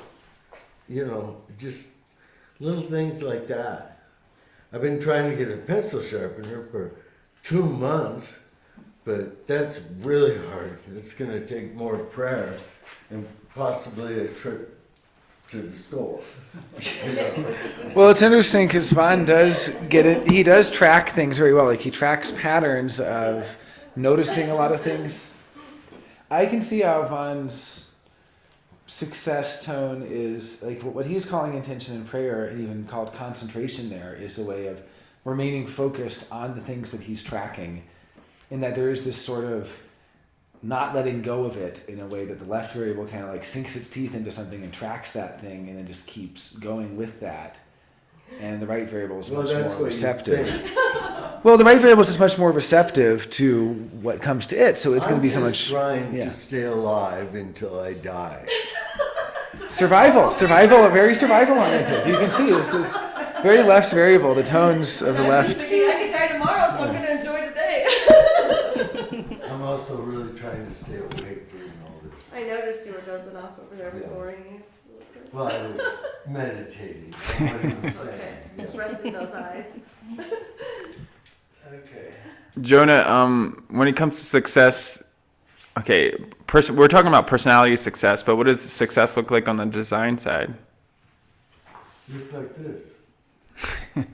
You know, just little things like that. I've been trying to get a pencil sharpener for 2 months, but that's really hard. It's going to take more prayer and possibly a trip to the store. You know? Well, it's interesting because Vaughn does get it. He does track things very well. Like he tracks patterns of noticing a lot of things. I can see how Vaughn's success tone is like what he's calling intention and prayer, and even called concentration. There is a way of remaining focused on the things that he's tracking, in that there is this sort of not letting go of it in a way that the left variable kind of like sinks its teeth into something and tracks that thing and then just keeps going with that. And the right variable is much more receptive. Well, the right variable is just much more receptive to what comes to it, so it's going to be so much. I'm just trying to stay alive until I die. Survival, very survival oriented. You can see this is very left variable. The tones of the left. See, I could die tomorrow, so I'm going to enjoy today. I'm also really trying to stay awake during all this. I noticed you were dozing off over there before you. Well, I was meditating. I wasn't Okay, saying, just resting those eyes. Okay. Jonah, when it comes to success, okay, we're talking about personality success, but what does success look like on the design side? Looks like this.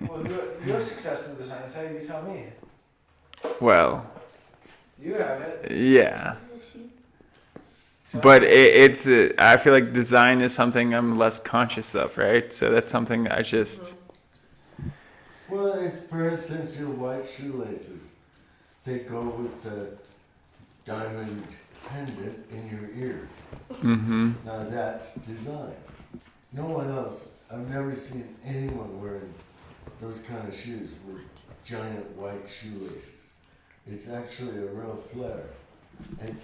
Well, your success in the design side, you tell me. Well, You have it. yeah. But it's I feel like design is something I'm less conscious of, right? So that's something I just... Well, it's, for instance, your white shoelaces. They go with the diamond pendant in your ear. Mm-hmm. Now that's design. No one else, I've never seen anyone wearing those kind of shoes with giant white shoelaces. It's actually a real flair. And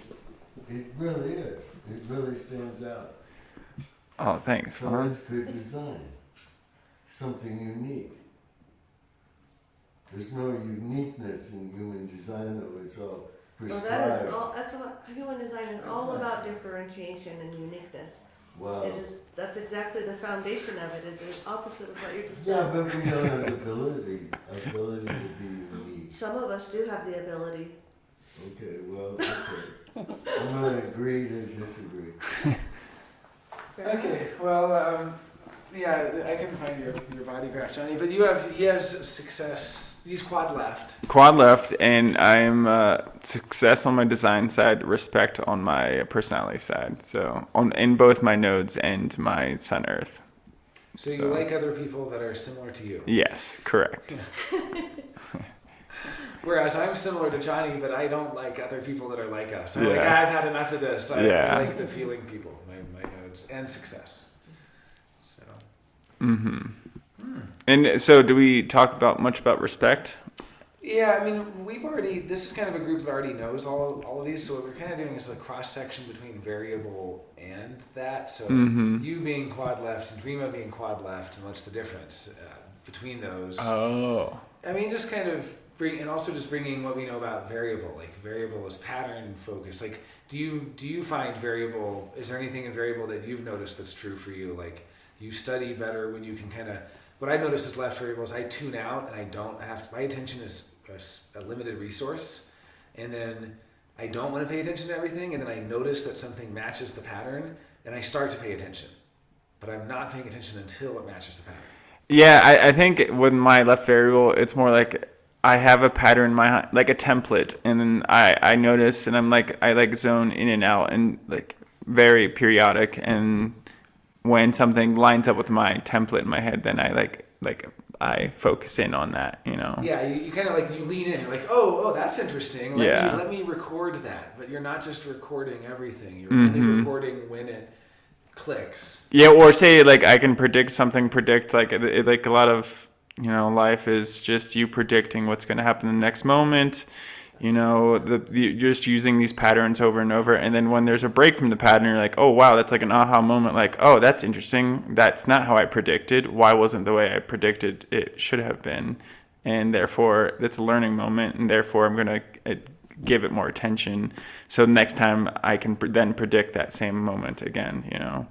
it really is. It really stands out. Oh, thanks, So Vaughn. it's good design. Something unique. There's no uniqueness in human design, though. It's all Well, prescribed. that's what human design is all about, differentiation and uniqueness. Wow. That's exactly the foundation of it, is the opposite of what you just Yeah, said. but we don't have the ability to be unique. Some of us do have the ability. Okay, well, okay. I'm going to agree to disagree. Okay, well, yeah, I can find your body graph, Johnny. But he has success. He's quad left. Quad left, and I'm success on my design side, respect on my personality side. So in both my nodes and my Sun Earth. So you like other people that are similar to you. Yes, correct. Whereas I'm similar to Johnny, but I don't like other people that are like us. I'm like, Yeah. I've had enough of this. I Yeah. like the feeling people, my nodes, and success. So. Mm-hmm. And so, do we talk much about respect? Yeah, I mean, this is kind of a group that already knows all of these, so what we're kind of doing is a cross-section between variable and that. So you being quad left and Dreama being quad left, and what's the difference between those? Oh. I mean, just kind of bringing what we know about variable. Like, variable is pattern focused. Like, do you find variable, is there anything in variable that you've noticed that's true for you? Like, you study better when you can kind of, what I noticed as left variable is I tune out and I don't have to, my attention is a limited resource, and then I don't want to pay attention to everything, and then I notice that something matches the pattern and I start to pay attention, but I'm not paying attention until it matches the pattern. Yeah, I think with my left variable, it's more like I have a pattern, like a template, and then I notice, and I like zone in and out, and like very periodic, and when something lines up with my template in my head, then I I focus in on that, Yeah, you kind of like, you lean in. You're like, oh, that's interesting. Let me record that. But you're not just recording everything. You're only recording when it clicks. Yeah, or say like I can predict like like a lot of life is just you predicting what's going to happen in the next moment. You're just using these patterns over and over, and then when there's a break from the pattern, you're like, oh wow, that's like an aha moment. Like, oh, that's interesting. That's not how I predicted. Why wasn't the way I predicted it should have been? And therefore, it's a learning moment, and therefore I'm going to give it more attention. So next time I can then predict that same moment again. And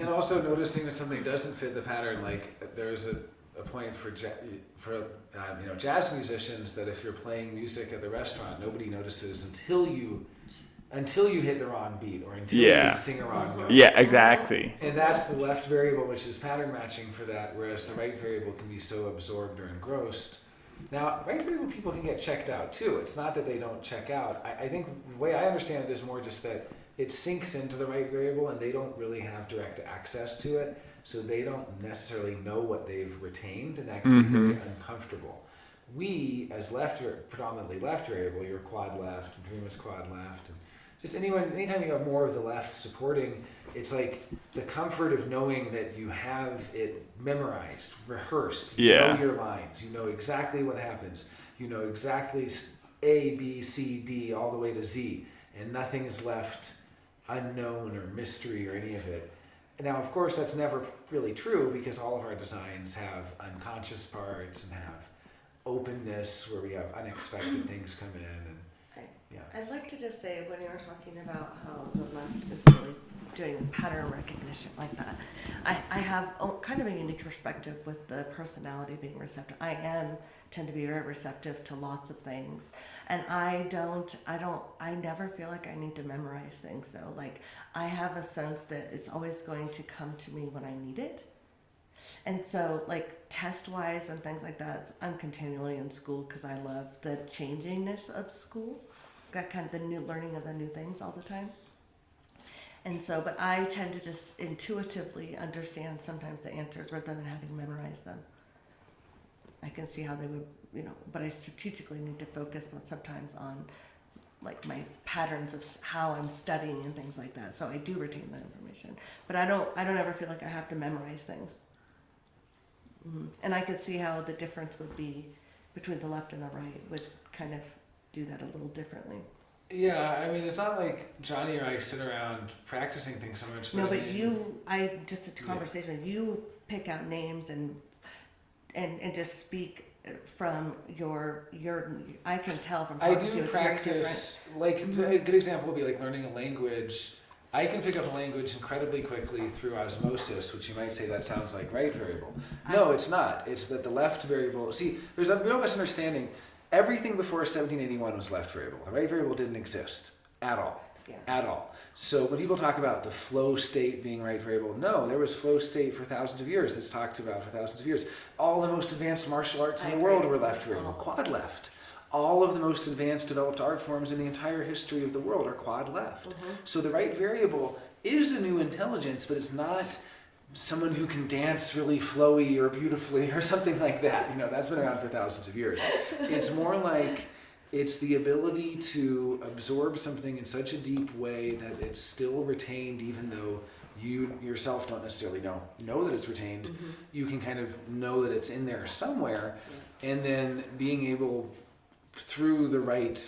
also noticing that something doesn't fit the pattern. Like there's a point for jazz musicians that if you're playing music at the restaurant, nobody notices until you hit the wrong beat or until you sing a wrong note. Yeah, exactly. And that's the left variable, which is pattern matching for that, whereas the right variable can be so absorbed or engrossed. Now, right variable people can get checked out too. It's not that they don't check out. I think the way I understand it is more just that it sinks into the right variable and they don't really have direct access to it. So they don't necessarily know what they've retained, and that can be very uncomfortable. We, as predominantly left variable, you're quad left, and Prima's quad left, and just anytime you have more of the left supporting, it's like the comfort of knowing that you have it memorized, rehearsed. You know your lines. You know exactly what happens. You know exactly A, B, C, D, all the way to Z, and nothing is left unknown or mystery or any of it. Now, of course, that's never really true because all of our designs have unconscious parts and have openness where we have unexpected things come in. And I'd like to just say, when you were talking about how the left is really doing pattern recognition like that, I have kind of a unique perspective with the personality being receptive. I tend to be very receptive to lots of things, and I never feel like I need to memorize things though. Like I have a sense that it's always going to come to me when I need it. And so like test wise and things like that, I'm continually in school because I love the changingness of school, that kind of the new learning of the new things all the time. And so, but I tend to just intuitively understand sometimes the answers rather than having memorized them. I can see how they would, but I strategically need to focus sometimes on like my patterns of how I'm studying and things like that. So I do retain that information, but I don't ever feel like I have to memorize things. And I could see how the difference would be between the left and the right would kind of do that a little differently. Yeah, I mean, it's not like Johnny or I sit around practicing things so much. No, but just a conversation. You pick out names and just speak from your. I can tell from talking to you. I do practice. Like a good example would be like learning a language. I can pick up a language incredibly quickly through osmosis, which you might say that sounds like right variable. No, it's not. It's that the left variable. See, there's a real misunderstanding. Everything before 1781 was left variable. The right variable didn't exist at all. Yeah. At all. So when people talk about the flow state being right variable, no, there was flow state for thousands of years that's talked about for thousands of years. All the most advanced martial arts in the world were left variable, quad left. All of the most advanced developed art forms in the entire history of the world are quad left. So the right variable is a new intelligence, but it's not someone who can dance really flowy or beautifully or something like that. That's been around for thousands of years. It's more like it's the ability to absorb something in such a deep way that it's still retained even though you yourself don't necessarily know that it's retained. You can kind of know that it's in there somewhere, and then being able, through the right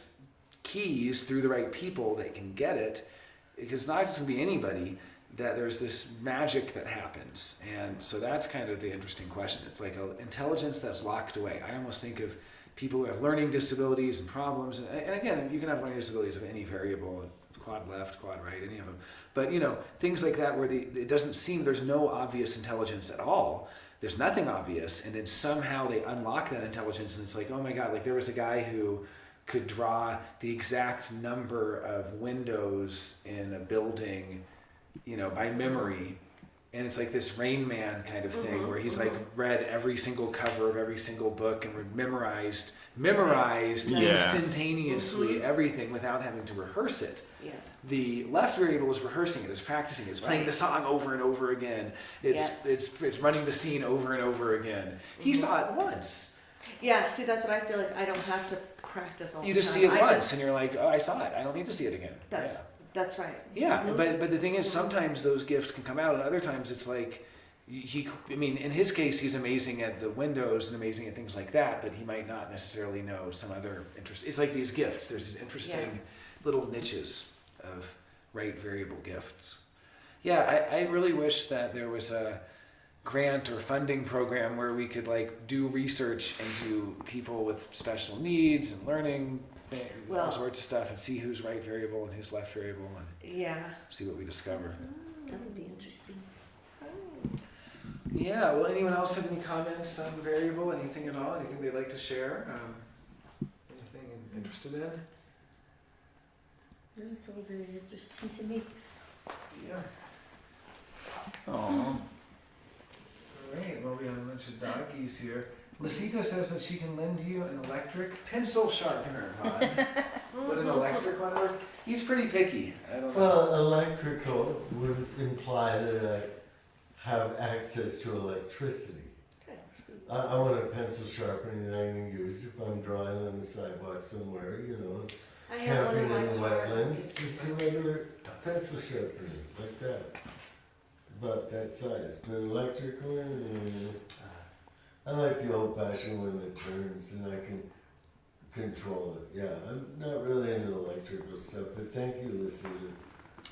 keys, through the right people that can get it, because not just going to be anybody, that there's this magic that happens. And so that's kind of the interesting question. It's like an intelligence that's locked away. I almost think of people who have learning disabilities and problems. And again, you can have learning disabilities of any variable, quad left, quad right, any of them. But things like that where it doesn't seem there's no obvious intelligence at all. There's nothing obvious. And then somehow they unlock that intelligence and it's like, oh my God, like there was a guy who could draw the exact number of windows in a building by memory, and it's like this Rain Man kind of thing where he's like read every single cover of every single book and memorized Yeah. instantaneously everything without having to rehearse it. Yeah. The left variable is rehearsing it, is practicing it, it's playing the song over and over again. It's running the scene over and over again. He saw it once. Yeah, see, that's what I feel like. I don't have to practice all the time. You just see it once, and you're like, oh, I saw it. I don't need to see it again. That's right. Yeah, but the thing is, sometimes those gifts can come out, and other times it's like, I mean, in his case, he's amazing at the windows and amazing at things like that, but he might not necessarily know some other interest. It's like these gifts. There's these interesting little niches of right variable gifts. Yeah, I really wish that there was a grant or funding program where we could like do research into people with special needs and learning all sorts of stuff and see who's right variable and who's left variable and see what we discover. That would be interesting. Yeah, well, anyone else have any comments on variable? Anything at all? Anything they'd like to share? Anything interested in? It's all very interesting to me. Yeah. Oh. All right, well, we have a bunch of doggies here. Lisita says that she can lend you an electric pencil sharpener, Todd. Would an electric one work? He's pretty picky. I don't know. Well, electrical would imply that I have access to electricity. I want a pencil sharpener that I can use if I'm drawing on the sidewalk somewhere, you know, I have one camping in my in the car. wetlands, just a regular pencil sharpener like that. About that size. But electrical one, I like the old-fashioned one that turns and I can control it. Yeah, I'm not really into electrical stuff, but thank you, Lucy.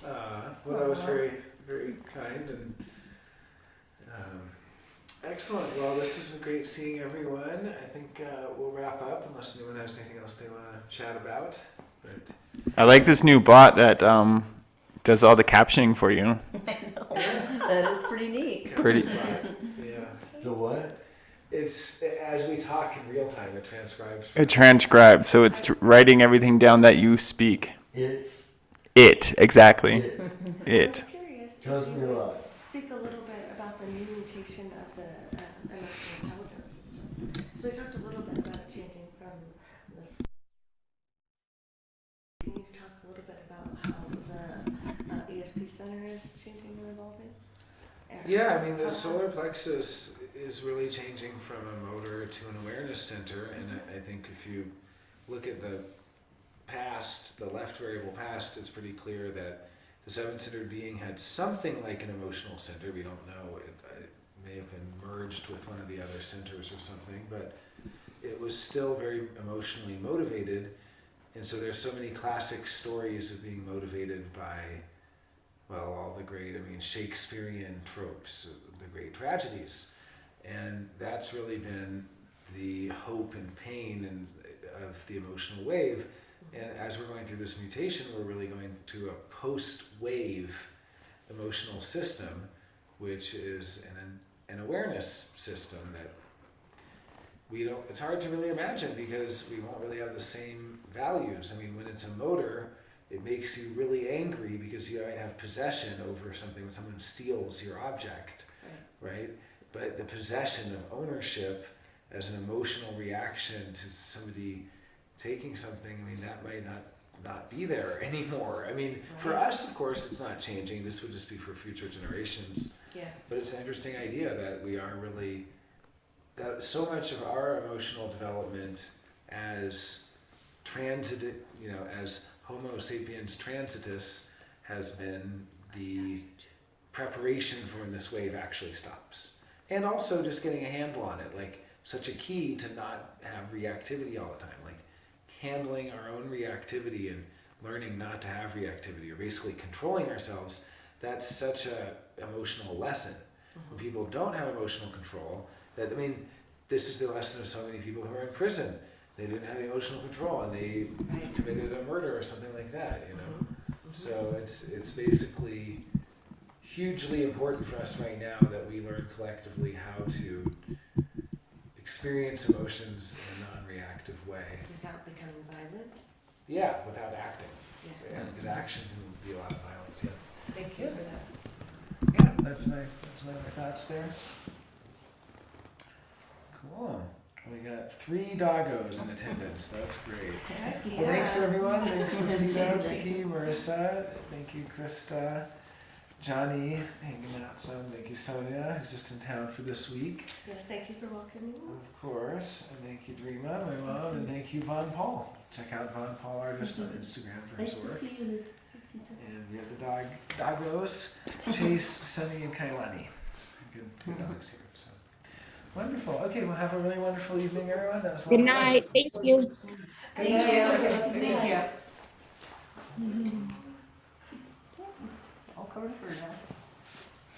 Well, that was very, very kind and excellent. Well, this has been great seeing everyone. I think we'll wrap up unless anyone has anything else they want to chat about. But I like this new bot that does all the captioning for you. That is pretty neat. Pretty. yeah, The what? it's as we talk in real time. It transcribes. It transcribes, so it's writing everything down that you speak. It, exactly. It. I'm curious. Tells me a lot. Speak a little bit about the new mutation of the emotional intelligence system. So we talked a little bit about it changing from this. Can you talk a little bit about how the ESP center is changing and evolving? Yeah, I mean, the solar plexus is really changing from a motor to an awareness center, and I think if you look at the past, the left variable past, it's pretty clear that the seven-centered being had something like an emotional center. We don't know. It may have been merged with one of the other centers or something, but it was still very emotionally motivated, and so there's so many classic stories of being motivated by, well, all the great, Shakespearean tropes, the great tragedies. And that's really been the hope and pain of the emotional wave. And as we're going through this mutation, we're really going to a post-wave emotional system, which is an awareness system that it's hard to really imagine because we won't really have the same values. When it's a motor, it makes you really angry because you might have possession over something when someone steals your object, right? But the possession of ownership as an emotional reaction to somebody taking something, that might not be there anymore. For us, of course, it's not changing. This would just be for future generations. Yeah. But it's an interesting idea that we are really, that so much of our emotional development as as Homo sapiens transitus has been the preparation for when this wave actually stops. And also just getting a handle on it, like such a key to not have reactivity all the time, like handling our own reactivity and learning not to have reactivity, or basically controlling ourselves. That's such a emotional lesson. When people don't have emotional control, this is the lesson of so many people who are in prison. They didn't have emotional control and they committed a murder or something like that, So it's basically hugely important for us right now that we learn collectively how to experience emotions in a non-reactive way. Without becoming violent? Yeah, without acting. Yes. Yeah, because action can be a lot of violence, yeah. Thank you for that. Yeah. That's my thoughts there. Cool. We got 3 doggos in attendance. That's great. Well, thanks everyone. Thanks Rosita, Ricky, Marissa. Thank you, Krista. Johnny, hanging out some. Thank you, Sonia, who's just in town for this week. Yes, thank you for welcoming me. Of course. And thank you, Dreama, my mom. And thank you, Von Paul. Check out Von Paul Artist on Instagram for his work. Nice to see you. And we have the doggos, Chase, Sunny, and Kailani. Good dogs here. So wonderful. Okay, well, have a really wonderful evening, everyone. That was a lot Good of fun. night. Thank you. Good night. Thank you. All covered for now.